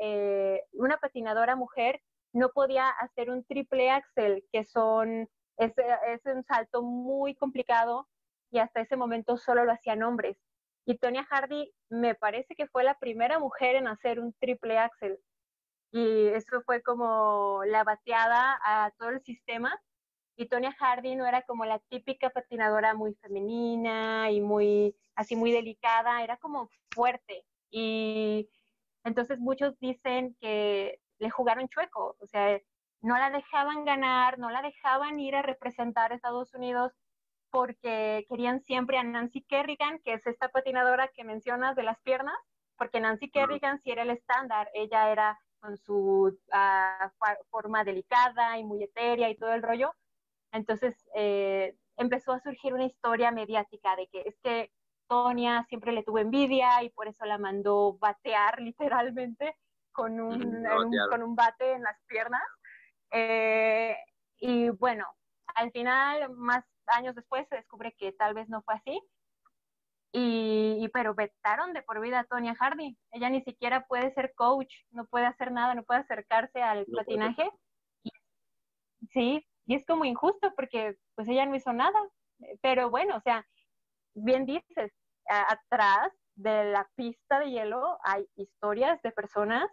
una patinadora mujer, no podía hacer un triple axel, es un salto muy complicado y hasta ese momento solo lo hacían hombres. Y Tonya Hardy me parece que fue la primera mujer en hacer un triple axel y eso fue como la bateada a todo el sistema y Tonya Harding no era como la típica patinadora muy femenina y muy, así muy delicada, era como fuerte. Y entonces muchos dicen que le jugaron chueco, o sea, no la dejaban ganar, no la dejaban ir a representar a Estados Unidos porque querían siempre a Nancy Kerrigan, que es esta patinadora que mencionas de las piernas, porque Nancy Kerrigan sí era el estándar, ella era con su forma delicada y muy etérea y todo el rollo. Entonces empezó a surgir una historia mediática de que es que Tonya siempre le tuvo envidia y por eso la mandó batear literalmente con un bate en las piernas. Eh, y bueno, al final, más años después, se descubre que tal vez no fue así. Pero vetaron de por vida a Tonya Harding. Ella ni siquiera puede ser coach, no puede hacer nada, no puede acercarse al patinaje. Y, sí, y es como injusto porque pues ella no hizo nada. Pero bueno, o sea, bien dices, atrás de la pista de hielo hay historias de personas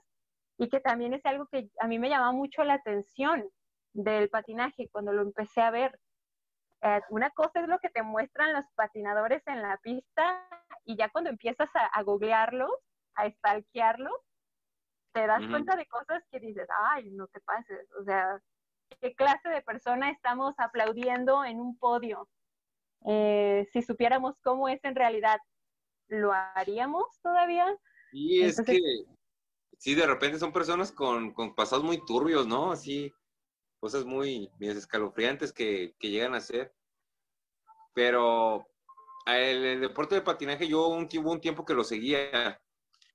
y que también es algo que a mí me llamaba mucho la atención del patinaje cuando lo empecé a ver. Una cosa es lo que te muestran los patinadores en la pista y ya cuando empiezas a googlearlos, a stalkearlos, te das cuenta de cosas que dices, ay, no te pases, o sea, ¿qué clase de persona estamos aplaudiendo en un podio? Si supiéramos cómo es en realidad, ¿lo haríamos todavía? Y es Entonces, que, sí, de repente son personas con pasados muy turbios, ¿no? Así, cosas muy escalofriantes que llegan a ser. Pero el deporte de patinaje, yo hubo un tiempo que lo seguía.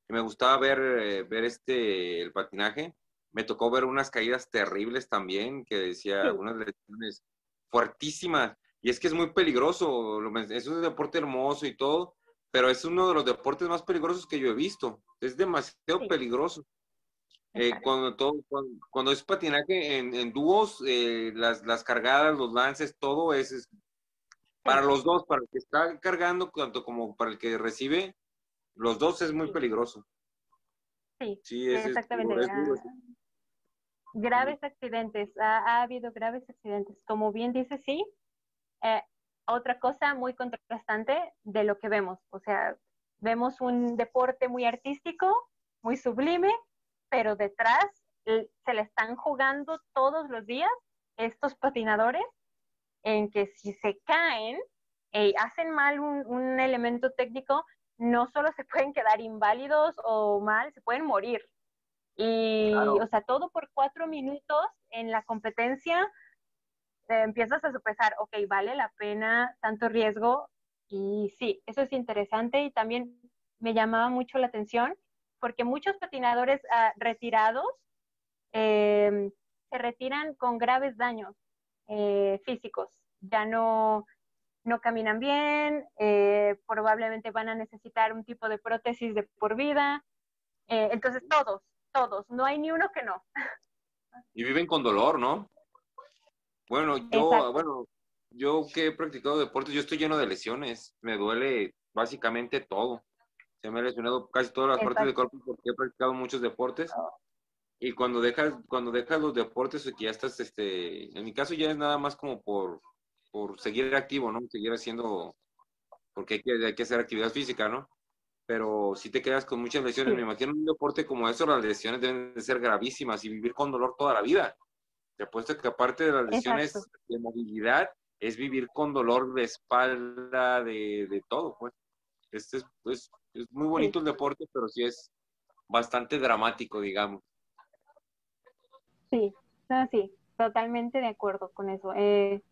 Me gustaba ver el patinaje. Me tocó ver unas caídas terribles también, que decía, sí, unas lesiones fuertísimas. Y es que es muy peligroso. Es un deporte hermoso y todo, pero es uno de los deportes más peligrosos que yo he visto. Es demasiado sí, peligroso. exacto. Cuando es patinaje en dúos, las cargadas, los lances, todo es para Sí, los dos, para el que está cargando, tanto como para el que recibe, los dos es muy sí, peligroso. sí, Sí, es exactamente. duro, es duro. Graves accidentes, ha habido graves accidentes. Como bien dice, sí. Eh, Otra cosa muy contrastante de lo que vemos, o sea, vemos un deporte muy artístico, muy sublime, pero detrás se le están jugando todos los días estos patinadores en que si se caen y hacen mal un elemento técnico, no solo se pueden quedar inválidos o mal, se pueden morir. Y, o Claro. sea, todo por 4 minutos en la competencia, empiezas a sopesar, ok, vale la pena tanto riesgo. Y sí, eso es interesante y también me llamaba mucho la atención porque muchos patinadores retirados eh, se retiran con graves daños físicos. Ya no caminan bien, probablemente van a necesitar un tipo de prótesis de por vida. Entonces todos, no hay ni uno que no. Y viven con dolor, ¿no? Bueno, Exacto, yo que he practicado deportes, yo estoy lleno de lesiones. Me duele básicamente todo. Se me ha lesionado casi todas las partes del exacto. cuerpo porque he practicado muchos deportes. Y cuando dejas los deportes, que ya estás, en mi caso ya es nada más como por seguir activo, ¿no? Seguir haciendo, porque hay que hacer actividad física, ¿no? Pero si te quedas con muchas lesiones, me Sí, imagino un deporte como eso, las lesiones deben de ser gravísimas y vivir con dolor toda la vida. Te apuesto que aparte de las exacto. lesiones de movilidad, es vivir con dolor de espalda, de todo, pues. Es muy Sí, bonito el deporte, pero sí es bastante dramático, digamos. sí, no, sí, totalmente de acuerdo con eso.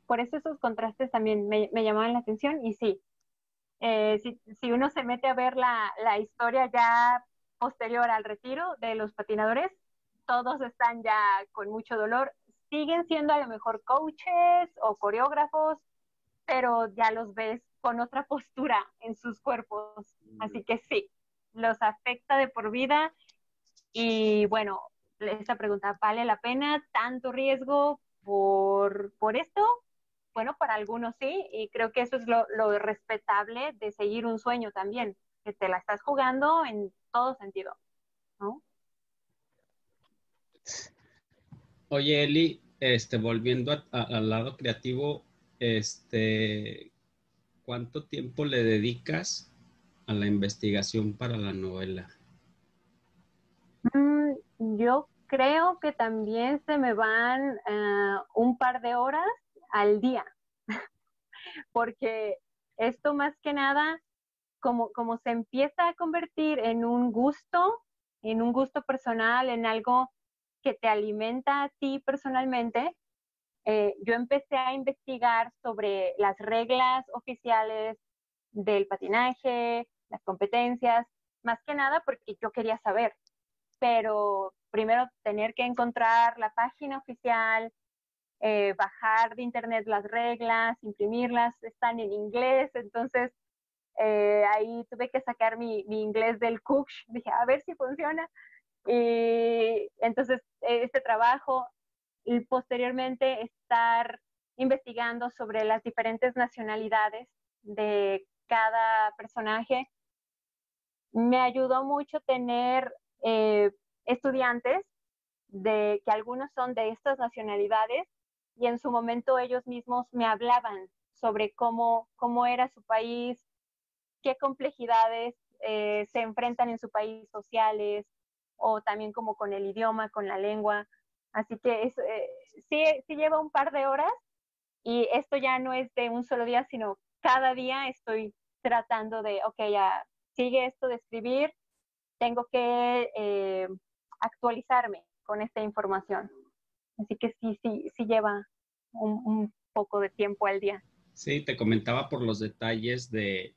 Por eso esos contrastes también me llamaban la atención y sí, si uno se mete a ver la historia ya posterior al retiro de los patinadores, todos están ya con mucho dolor. Siguen siendo a lo mejor coaches o coreógrafos, pero ya los ves con otra postura en sus cuerpos. Así que sí, los afecta de por vida. Y bueno, esta pregunta, ¿vale la pena tanto riesgo por esto? Bueno, para algunos sí, y creo que eso es lo respetable de seguir un sueño también, que te la estás jugando en todo sentido, ¿no? Oye, Eli, volviendo al lado creativo, ¿cuánto tiempo le dedicas a la investigación para la novela? Yo creo que también se me van un par de horas al día, porque esto más que nada, como se empieza a convertir en un gusto personal, en algo que te alimenta a ti personalmente, yo empecé a investigar sobre las reglas oficiales del patinaje, las competencias, más que nada porque yo quería saber, pero primero tener que encontrar la página oficial, bajar de internet las reglas, imprimirlas, están en inglés, entonces ahí tuve que sacar mi inglés del Cooksh, dije, a ver si funciona. Y entonces este trabajo y posteriormente estar investigando sobre las diferentes nacionalidades de cada personaje, me ayudó mucho tener estudiantes de que algunos son de estas nacionalidades y en su momento ellos mismos me hablaban sobre cómo era su país, qué complejidades se enfrentan en su país sociales o también como con el idioma, con la lengua. Así que sí lleva un par de horas y esto ya no es de un solo día, sino cada día estoy tratando de, ok, ya sigue esto de escribir, tengo que actualizarme con esta información. Así que sí lleva un poco de tiempo al día. Sí, te comentaba por los detalles del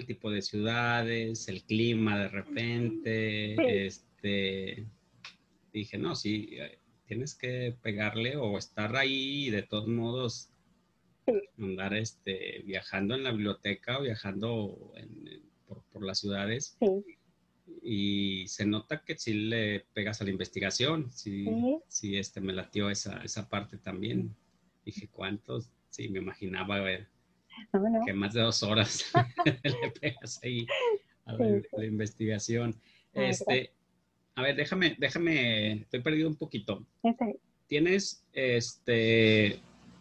tipo de ciudades, el clima de repente, Sí. Dije, no, sí, tienes que pegarle o estar ahí y de todos modos Sí. andar viajando en la biblioteca o viajando por las ciudades. Sí. Y se nota que sí le pegas a la investigación, sí, me latió esa parte también. Dije, ¿cuántos? Sí, me imaginaba No. que más de 2 horas le pegas ahí a la investigación. A ver, déjame, estoy perdido un poquito. Sí. Tienes,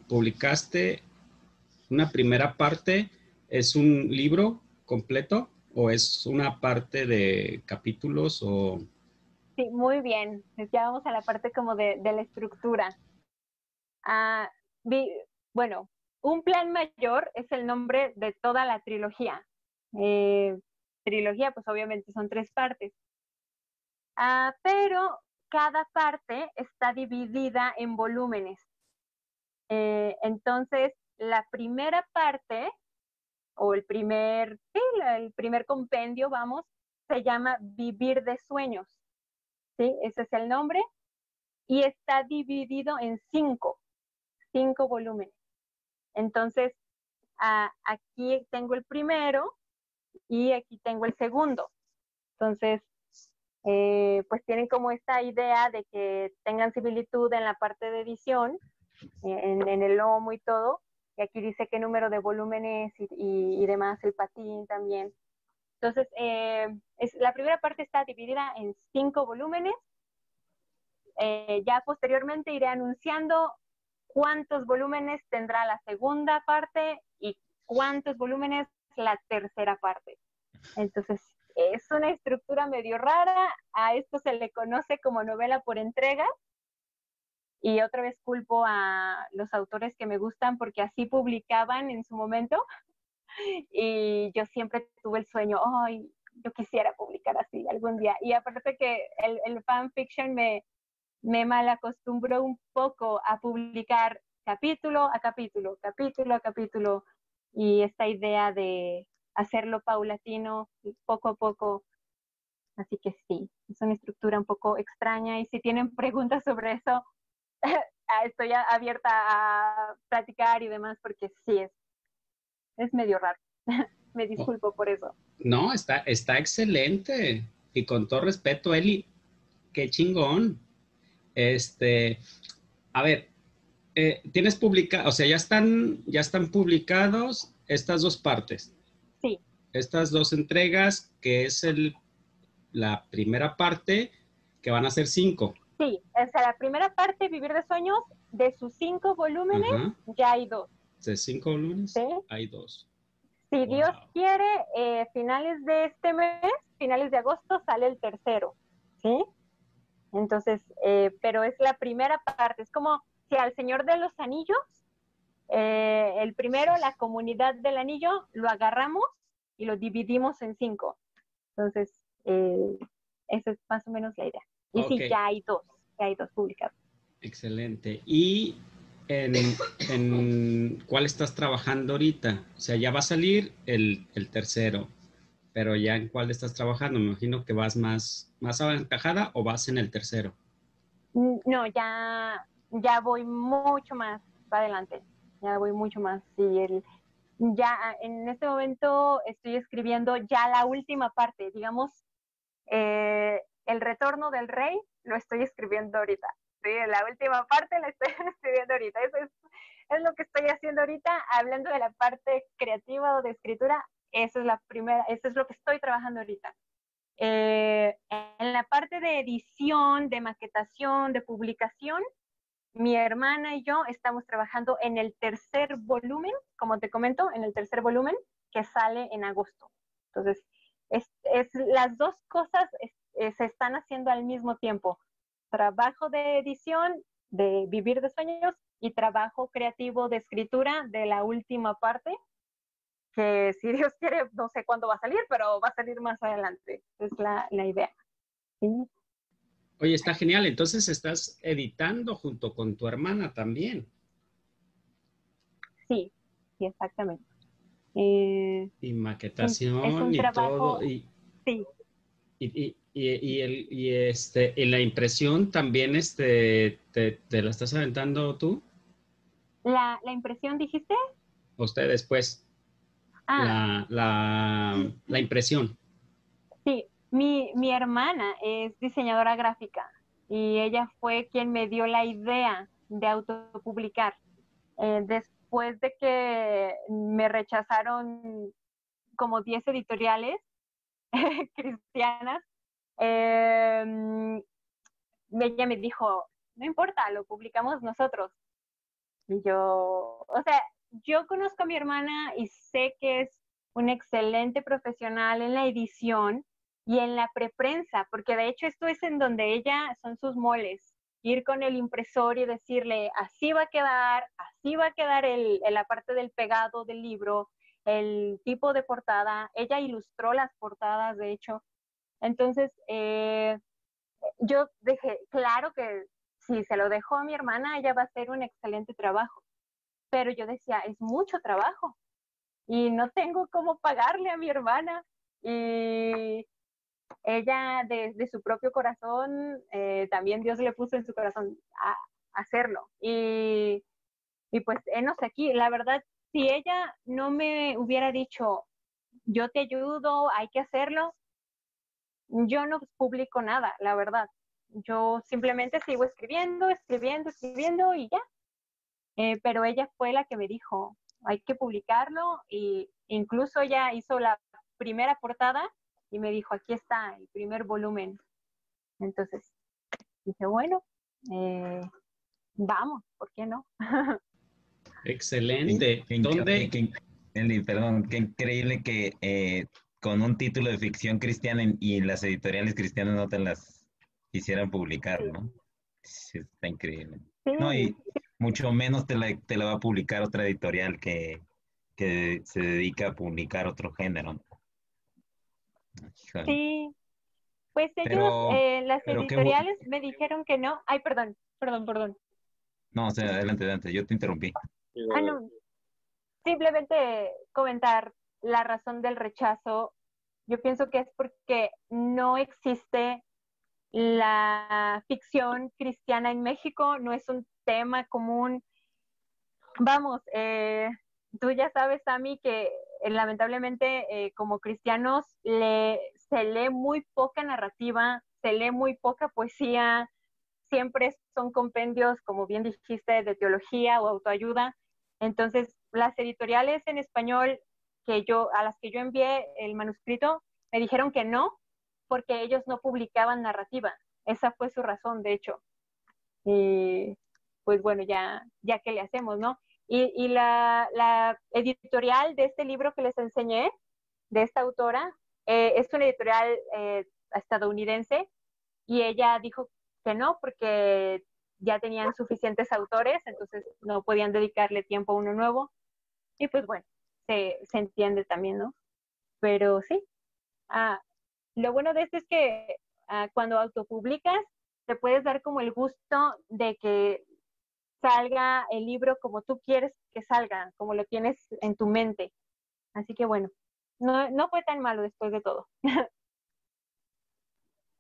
publicaste una primera parte, ¿es un libro completo o es una parte de capítulos o...? Sí, muy bien. Ya vamos a la parte como de la estructura. Ah, bueno, Un plan mayor es el nombre de toda la trilogía. Trilogía, pues obviamente son 3 partes. Pero cada parte está dividida en volúmenes. Entonces, la primera parte, o el primer compendio, vamos, se llama Vivir de Sueños. ¿Sí? Ese es el nombre. Y está dividido en 5 volúmenes. Entonces, aquí tengo el primero y aquí tengo el segundo. Entonces, pues tienen como esta idea de que tengan similitud en la parte de edición, en el lomo y todo. Y aquí dice qué número de volúmenes y demás, el patín también. Entonces, la primera parte está dividida en 5 volúmenes. Ya posteriormente iré anunciando cuántos volúmenes tendrá la segunda parte y cuántos volúmenes la tercera parte. Entonces, es una estructura medio rara. A esto se le conoce como novela por entregas. Y otra vez culpo a los autores que me gustan porque así publicaban en su momento. Y yo siempre tuve el sueño, ay, yo quisiera publicar así algún día. Y aparte que el fanfiction me malacostumbró un poco a publicar capítulo a capítulo, capítulo a capítulo, y esta idea de hacerlo paulatino, poco a poco. Así que sí, es una estructura un poco extraña y si tienen preguntas sobre eso, estoy abierta a platicar y demás porque sí, es medio raro. Me disculpo por eso. No, está excelente. Y con todo respeto, Eli, qué chingón. A ver, tienes o sea, ya están publicados estas 2 partes. Sí. Estas 2 entregas, que es la primera parte, que van a ser 5. Sí, o sea, la primera parte, Vivir de Sueños, de sus 5 volúmenes, Ajá. ya hay 2. De 5 volúmenes, ¿Sí? hay 2. Si Wow. Dios quiere, finales de este mes, finales de agosto, sale el tercero, ¿sí? Entonces, pero es la primera parte, es como si al Señor de los Anillos, el primero, la comunidad del anillo, lo agarramos y lo dividimos en 5. Entonces, esa es más o menos la idea. Y Ok. sí, ya hay 2 publicados. Excelente. ¿Y en cuál estás trabajando ahorita? O sea, ya va a salir el tercero, pero ya en cuál estás trabajando. Me imagino que vas más aventajada o vas en el tercero. No, ya voy mucho más para adelante. Ya voy mucho más. Sí, ya en este momento estoy escribiendo ya la última parte, digamos, el retorno del rey lo estoy escribiendo ahorita. Sí, la última parte la estoy escribiendo ahorita. Eso es lo que estoy haciendo ahorita, hablando de la parte creativa o de escritura. Esa es la primera, eso es lo que estoy trabajando ahorita. En la parte de edición, de maquetación, de publicación, mi hermana y yo estamos trabajando en el tercer volumen, como te comento, en el tercer volumen que sale en agosto. Entonces, las dos cosas se están haciendo al mismo tiempo. Trabajo de edición, de Vivir de Sueños, y trabajo creativo de escritura de la última parte, que si Dios quiere, no sé cuándo va a salir, pero va a salir más adelante. Es la idea. ¿Sí? Oye, está genial. Entonces estás editando junto con tu hermana también. Sí, sí, exactamente. Y Es maquetación un y todo. trabajo, sí. Y la impresión también te la estás aventando tú. La impresión, dijiste. Ustedes, pues, Ah, la impresión. sí, mi hermana es diseñadora gráfica y ella fue quien me dio la idea de autopublicar. Después de que me rechazaron como 10 editoriales cristianas, ella me dijo, no importa, lo publicamos nosotros. Y yo, o sea, yo conozco a mi hermana y sé que es una excelente profesional en la edición y en la preprensa, porque de hecho esto es en donde ella son sus moles. Ir con el impresor y decirle, así va a quedar la parte del pegado del libro, el tipo de portada. Ella ilustró las portadas, de hecho. Entonces, yo dije, claro que si se lo dejo a mi hermana, ella va a hacer un excelente trabajo. Pero yo decía, es mucho trabajo y no tengo cómo pagarle a mi hermana. Y ella, de su propio corazón, también Dios le puso en su corazón a hacerlo. Y pues, no sé, aquí, la verdad, si ella no me hubiera dicho, yo te ayudo, hay que hacerlo, yo no publico nada, la verdad. Yo simplemente sigo escribiendo y ya. Pero ella fue la que me dijo, hay que publicarlo, y incluso ella hizo la primera portada y me dijo, aquí está el primer volumen. Entonces dije, bueno, vamos, ¿por qué no? Excelente. ¿Dónde? Eli, perdón, qué increíble que con un título de ficción cristiana y las editoriales cristianas no te las quisieran publicar, ¿no? Sí, está increíble. Sí, No, y mucho menos te la va a publicar otra editorial que se dedica a publicar otro género, ¿no? Híjole. sí, pues ellos, Pero, las pero qué bueno. editoriales me dijeron que no. Ay, perdón. No, o sea, adelante, yo te interrumpí. No, simplemente comentar la razón del rechazo. Yo pienso que es porque no existe la ficción cristiana en México, no es un tema común. Vamos, tú ya sabes, Sammy, que lamentablemente como cristianos se lee muy poca narrativa, se lee muy poca poesía, siempre son compendios, como bien dijiste, de teología o autoayuda. Entonces, las editoriales en español a las que yo envié el manuscrito, me dijeron que no, porque ellos no publicaban narrativa. Esa fue su razón, de hecho. Y pues bueno, ya que le hacemos, ¿no? Y la editorial de este libro que les enseñé, de esta autora, es una editorial estadounidense, y ella dijo que no, porque ya tenían suficientes autores, entonces no podían dedicarle tiempo a uno nuevo. Y pues bueno, se entiende también, ¿no? Pero sí, ah, lo bueno de esto es que cuando autopublicas, te puedes dar como el gusto de que salga el libro como tú quieres que salga, como lo tienes en tu mente. Así que bueno, no fue tan malo después de todo.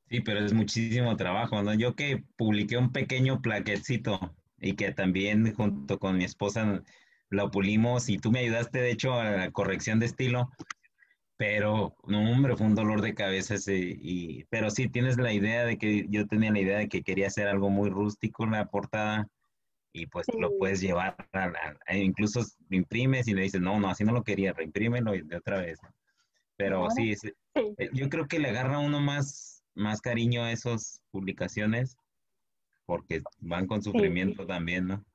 Sí, pero es muchísimo trabajo, ¿no? Yo que publiqué un pequeño plaquetcito y que también junto con mi esposa lo pulimos y tú me ayudaste de hecho a la corrección de estilo, pero no, hombre, fue un dolor de cabeza ese, pero sí tienes la idea de que yo tenía la idea de que quería hacer algo muy rústico en la portada y pues Sí, lo puedes llevar, incluso lo imprimes y le dices, no, no, así no lo quería, reimprímelo y de otra vez. Pero ahora sí, sí. yo creo que le agarra uno más cariño a esas publicaciones porque van con Sí, sufrimiento también, ¿no?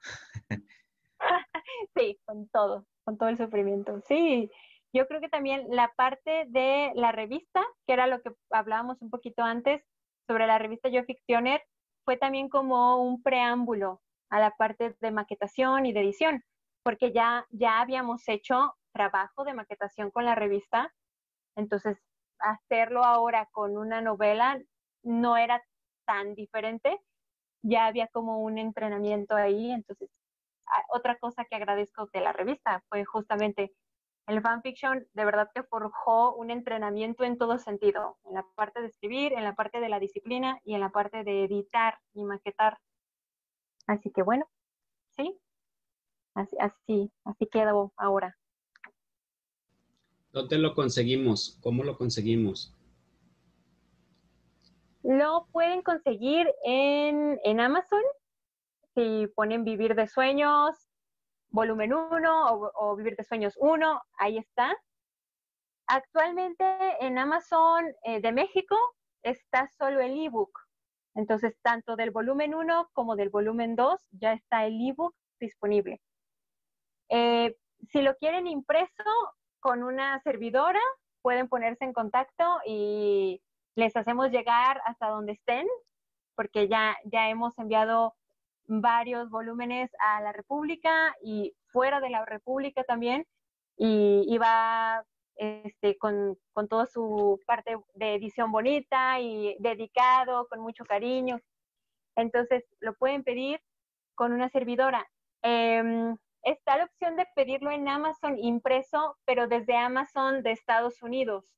sí, con todo el sufrimiento. Sí, yo creo que también la parte de la revista, que era lo que hablábamos un poquito antes sobre la revista Yo Fictioner, fue también como un preámbulo a la parte de maquetación y de edición, porque ya habíamos hecho trabajo de maquetación con la revista, entonces hacerlo ahora con una novela no era tan diferente, ya había como un entrenamiento ahí, entonces otra cosa que agradezco de la revista fue justamente el fanfiction, de verdad que forjó un entrenamiento en todo sentido, en la parte de escribir, en la parte de la disciplina y en la parte de editar y maquetar. Así que bueno, sí, así quedó ahora. ¿Dónde lo conseguimos? ¿Cómo lo conseguimos? Lo pueden conseguir en Amazon, si ponen Vivir de Sueños, volumen 1 o Vivir de Sueños 1, ahí está. Actualmente en Amazon de México está solo el ebook. Entonces, tanto del volumen 1 como del volumen 2 ya está el ebook disponible. Si lo quieren impreso con una servidora, pueden ponerse en contacto y les hacemos llegar hasta donde estén, porque ya hemos enviado varios volúmenes a la República y fuera de la República también, y va con toda su parte de edición bonita y dedicado, con mucho cariño. Entonces, lo pueden pedir con una servidora. Está la opción de pedirlo en Amazon impreso, pero desde Amazon de Estados Unidos,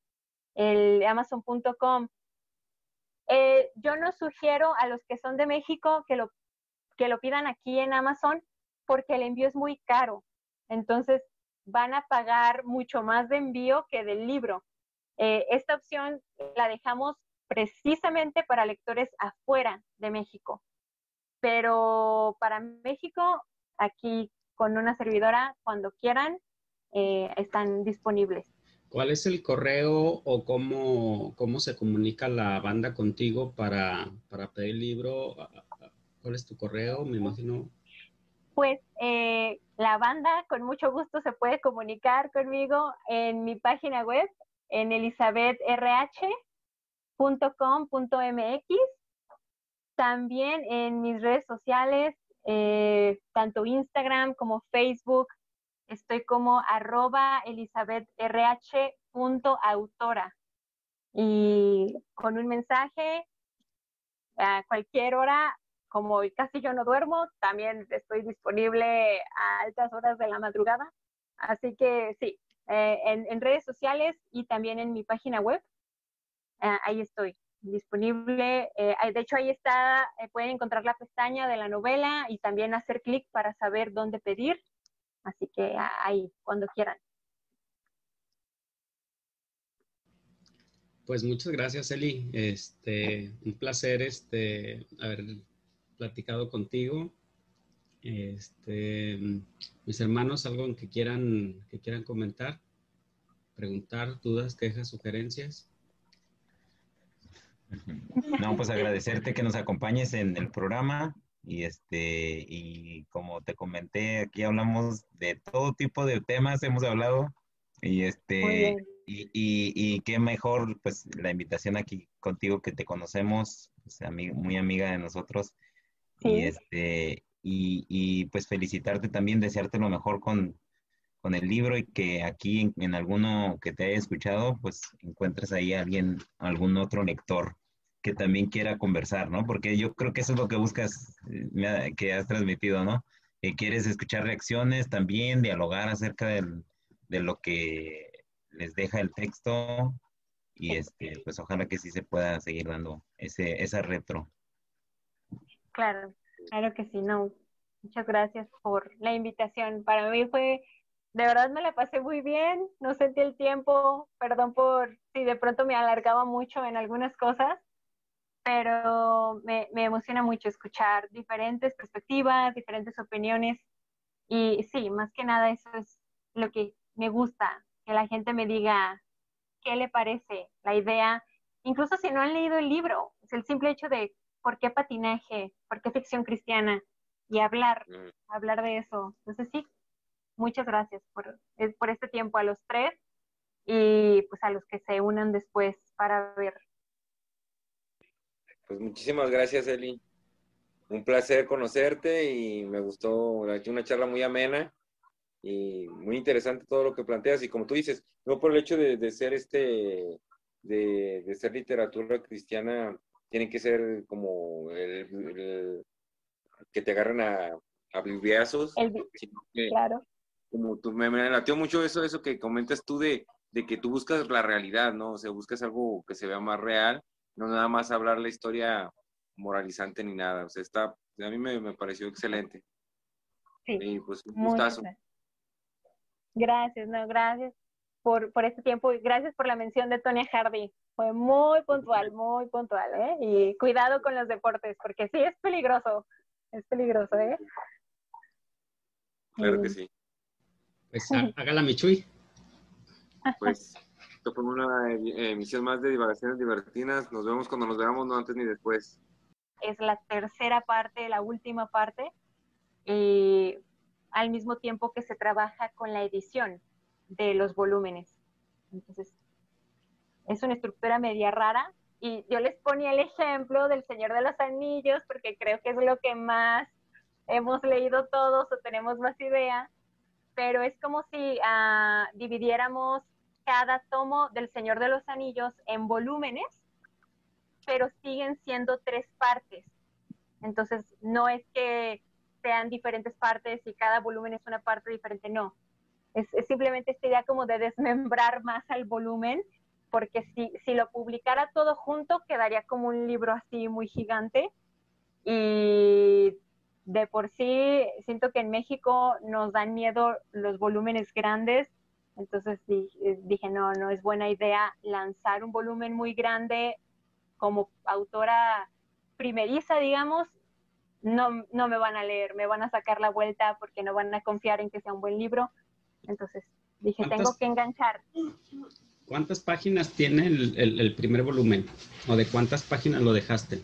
el amazon.com. Yo no sugiero a los que son de México que lo pidan aquí en Amazon porque el envío es muy caro. Entonces van a pagar mucho más de envío que del libro. Esta opción la dejamos precisamente para lectores afuera de México. Pero para México, aquí con una servidora, cuando quieran, están disponibles. ¿Cuál es el correo o cómo se comunica la banda contigo para pedir el libro? ¿Cuál es tu correo? Me imagino. Pues la banda con mucho gusto se puede comunicar conmigo en mi página web, en elisabethrh.com.mx, también en mis redes sociales, tanto Instagram como Facebook, estoy como @elisabethrh.autora, y con un mensaje a cualquier hora, como casi yo no duermo, también estoy disponible a altas horas de la madrugada. Así que sí, en redes sociales y también en mi página web, ahí estoy disponible. De hecho, ahí está, pueden encontrar la pestaña de la novela y también hacer clic para saber dónde pedir. Así que ahí, cuando quieran. Pues muchas gracias, Eli. Un placer haber platicado contigo. Mis hermanos, algo en que quieran comentar, preguntar, dudas, quejas, sugerencias. No, pues agradecerte que nos acompañes en el programa y como te comenté, aquí hablamos de todo tipo de temas, hemos hablado, y Muy bien. y qué mejor, pues, la invitación aquí contigo que te conocemos, pues, muy amiga de nosotros, Sí, y pues felicitarte también, desearte lo mejor con el libro y que aquí en alguno que te haya escuchado, pues encuentres ahí a alguien, algún otro lector que también quiera conversar, ¿no? Porque yo creo que eso es lo que buscas, que has transmitido, ¿no? Que quieres escuchar reacciones también, dialogar acerca de lo que les deja el texto y sí, pues ojalá que sí se pueda seguir dando esa retro. claro, claro que sí, no. Muchas gracias por la invitación. Para mí fue, de verdad me la pasé muy bien, no sentí el tiempo, perdón por si de pronto me alargaba mucho en algunas cosas, pero me emociona mucho escuchar diferentes perspectivas, diferentes opiniones y sí, más que nada eso es lo que me gusta, que la gente me diga qué le parece la idea, incluso si no han leído el libro, es el simple hecho de por qué patinaje, por qué ficción cristiana y Mm. hablar de eso. Entonces sí, muchas gracias por este tiempo a los tres y pues a los que se unan después para ver. Pues muchísimas gracias, Eli. Un placer conocerte y me gustó una charla muy amena y muy interesante todo lo que planteas. Y como tú dices, no por el hecho de ser de ser literatura cristiana, tiene que ser como que te agarren a bibliazos, El, sino que claro, como tú, me latió mucho eso que comentas tú de que tú buscas la realidad, ¿no? O sea, buscas algo que se vea más real, no nada más hablar la historia moralizante ni nada. O sea, a mí me pareció excelente. sí, Y pues un muchas gustazo. gracias. Gracias, no, gracias por este tiempo y gracias por la mención de Tonya Hardy. Fue muy puntual, ¿eh? Y cuidado con los deportes, porque sí es peligroso, ¿eh? Muy Claro que bien. sí. Pues hágala, Michuy. Pues esto fue una emisión más de Divagaciones Divertidas. Nos vemos cuando nos veamos, no antes ni después. Es la tercera parte, la última parte, y al mismo tiempo que se trabaja con la edición de los volúmenes. Entonces, es una estructura media rara, y yo les ponía el ejemplo del Señor de los Anillos, porque creo que es lo que más hemos leído todos o tenemos más idea, pero es como si dividiéramos cada tomo del Señor de los Anillos en volúmenes, pero siguen siendo tres partes. Entonces, no es que sean diferentes partes y cada volumen es una parte diferente, no. Es simplemente esta idea como de desmembrar más al volumen, porque si lo publicara todo junto, quedaría como un libro así muy gigante. Y de por sí, siento que en México nos dan miedo los volúmenes grandes. Entonces dije, no, no es buena idea lanzar un volumen muy grande como autora primeriza, digamos, no me van a leer, me van a sacar la vuelta porque no van a confiar en que sea un buen libro. Entonces dije, tengo ¿Cuántas, que enganchar. cuántas páginas tiene el primer volumen? ¿O de cuántas páginas lo dejaste?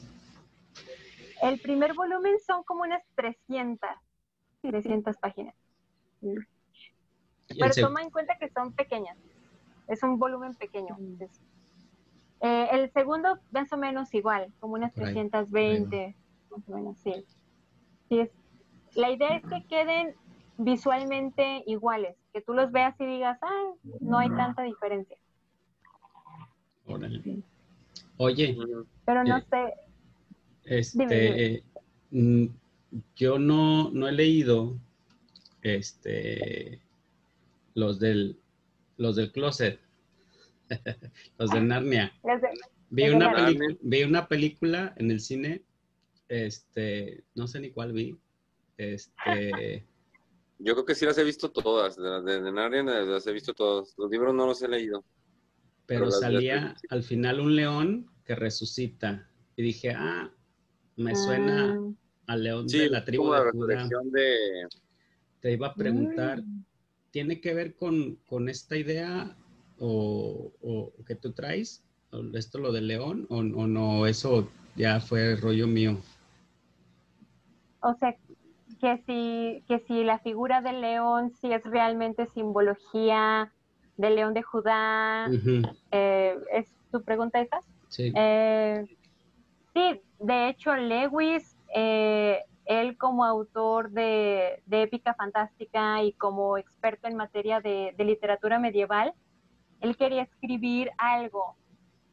El primer volumen son como unas 300 páginas. Y el Pero seg- toma en cuenta que son pequeñas. Es un volumen pequeño. Entonces, el segundo, más o menos igual, como unas por ahí va. 320, más o menos, sí. Sí es, la idea es que queden visualmente iguales, que tú los veas y digas, ah, no hay tanta diferencia. Órale. Sí. Oye, Pero no eh, sé, dime. este, mm, yo no he leído este, los del, los del closet, los de Narnia. Las de, Vi las de una Narnia. película, vi una película en el cine, no sé ni cuál vi, este, Yo creo que sí las he visto todas, de Narnia las he visto todas. Los libros no los he leído, pero pero las salía películas sí. al final un león que resucita. Y dije, me suena Mm, al león Sí, de es la tribu como de la Judá. resurrección de... Te iba a preguntar, mm. ¿tiene que ver con esta idea o que tú traes? ¿O esto lo del león? O no? Eso ya fue rollo mío. o sea, que si la figura del león sí es realmente simbología del león de Judá. ¿Es tu pregunta esa? Sí. Sí, de hecho Lewis, él como autor de épica fantástica y como experto en materia de literatura medieval, él quería escribir algo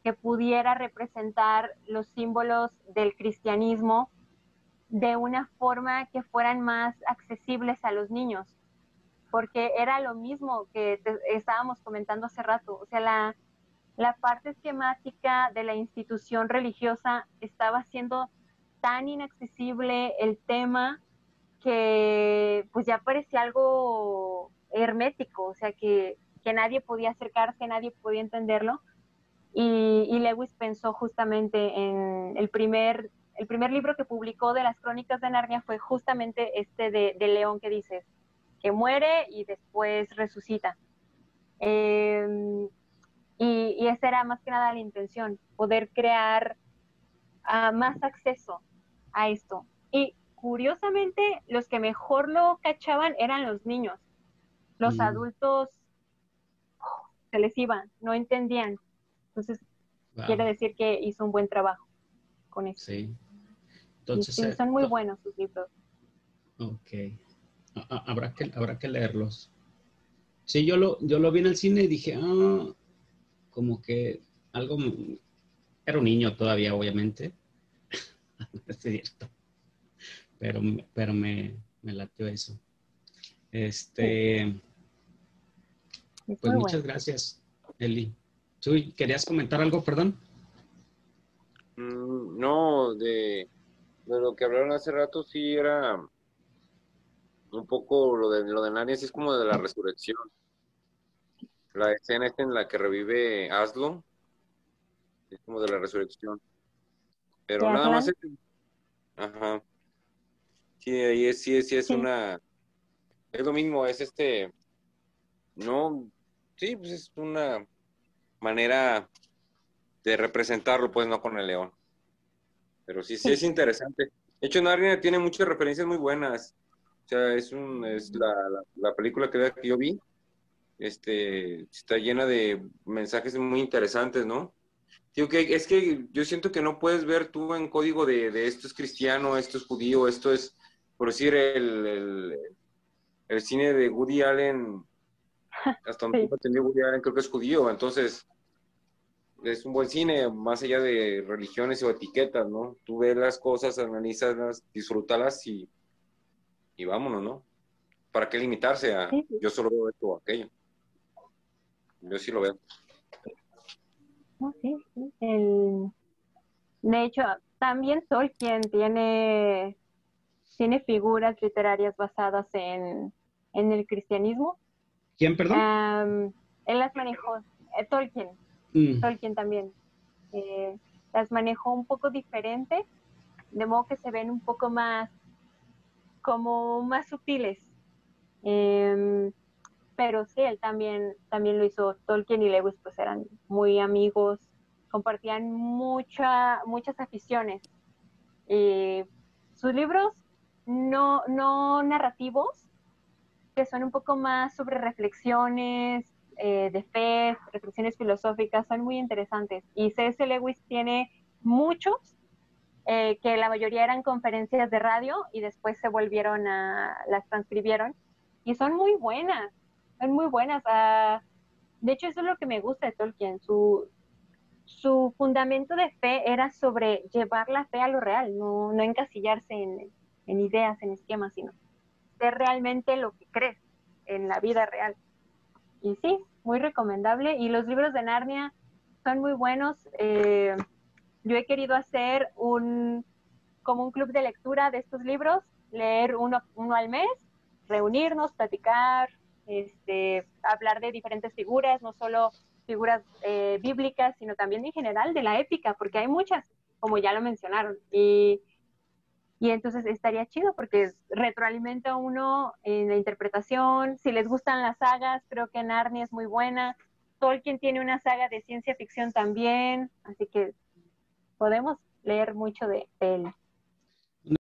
que pudiera representar los símbolos del cristianismo de una forma que fueran más accesibles a los niños, porque era lo mismo que estábamos comentando hace rato, o sea, la parte esquemática de la institución religiosa estaba siendo tan inaccesible el tema que pues ya parecía algo hermético, o sea, que nadie podía acercarse, nadie podía entenderlo. Y Lewis pensó justamente en el primer libro que publicó de las Crónicas de Narnia fue justamente este de León que dices, que muere y después resucita. Y esa era más que nada la intención, poder crear más acceso a esto. Y curiosamente, los que mejor lo cachaban eran los niños. Los adultos se les iban, no entendían. Entonces, quiere decir que hizo un buen trabajo con eso. Sí. Entonces, sí, son muy buenos sus libros. Ok. Habrá que leerlos. Sí, yo lo vi en el cine y dije, como que algo, era un niño todavía, obviamente, es cierto, pero me latió eso. Pues muchas gracias, Eli. ¿Tú querías comentar algo, perdón? No, de lo que hablaron hace rato sí era un poco lo de Narnia, sí es como de la resurrección. La escena esta en la que revive Aslo es como de la resurrección. Pero nada más es, ajá. Sí, ahí es, sí es una, es lo mismo, es no, sí, pues es una manera de representarlo, pues no con el león. Pero sí es interesante. De hecho, Narnia tiene muchas referencias muy buenas. O sea, es la película que yo vi, está llena de mensajes muy interesantes, ¿no? Digo que es que yo siento que no puedes ver tú en código de esto es cristiano, esto es judío, esto es, por decir, el cine de Woody Allen, hasta donde yo entendí, Woody Allen creo que es judío, entonces es un buen cine, más allá de religiones o etiquetas, ¿no? Tú ves las cosas, analízalas, disfrútalas y vámonos, ¿no? ¿Para qué limitarse a yo solo veo esto o aquello? Yo sí lo veo. No, sí. De hecho, también Tolkien tiene figuras literarias basadas en el cristianismo. ¿Quién, perdón? Él las manejó, Tolkien. Tolkien también. Las manejó un poco diferente, de modo que se ven un poco más, como más sutiles. Pero sí, él también lo hizo. Tolkien y Lewis pues eran muy amigos, compartían muchas aficiones. Sus libros no narrativos, que son un poco más sobre reflexiones de fe, reflexiones filosóficas, son muy interesantes. Y C.S. Lewis tiene muchos, que la mayoría eran conferencias de radio y después se volvieron las transcribieron. Y son muy buenas, son muy buenas. De hecho, eso es lo que me gusta de Tolkien. Su fundamento de fe era sobre llevar la fe a lo real, no encasillarse en ideas, en esquemas, sino ser realmente lo que crees en la vida real. Y sí, muy recomendable. Y los libros de Narnia son muy buenos. Yo he querido hacer como un club de lectura de estos libros, leer uno al mes, reunirnos, platicar, hablar de diferentes figuras, no solo figuras bíblicas, sino también en general de la épica, porque hay muchas, como ya lo mencionaron. Y entonces estaría chido porque retroalimenta a uno en la interpretación. Si les gustan las sagas, creo que Narnia es muy buena. Tolkien tiene una saga de ciencia ficción también, así que podemos leer mucho de él.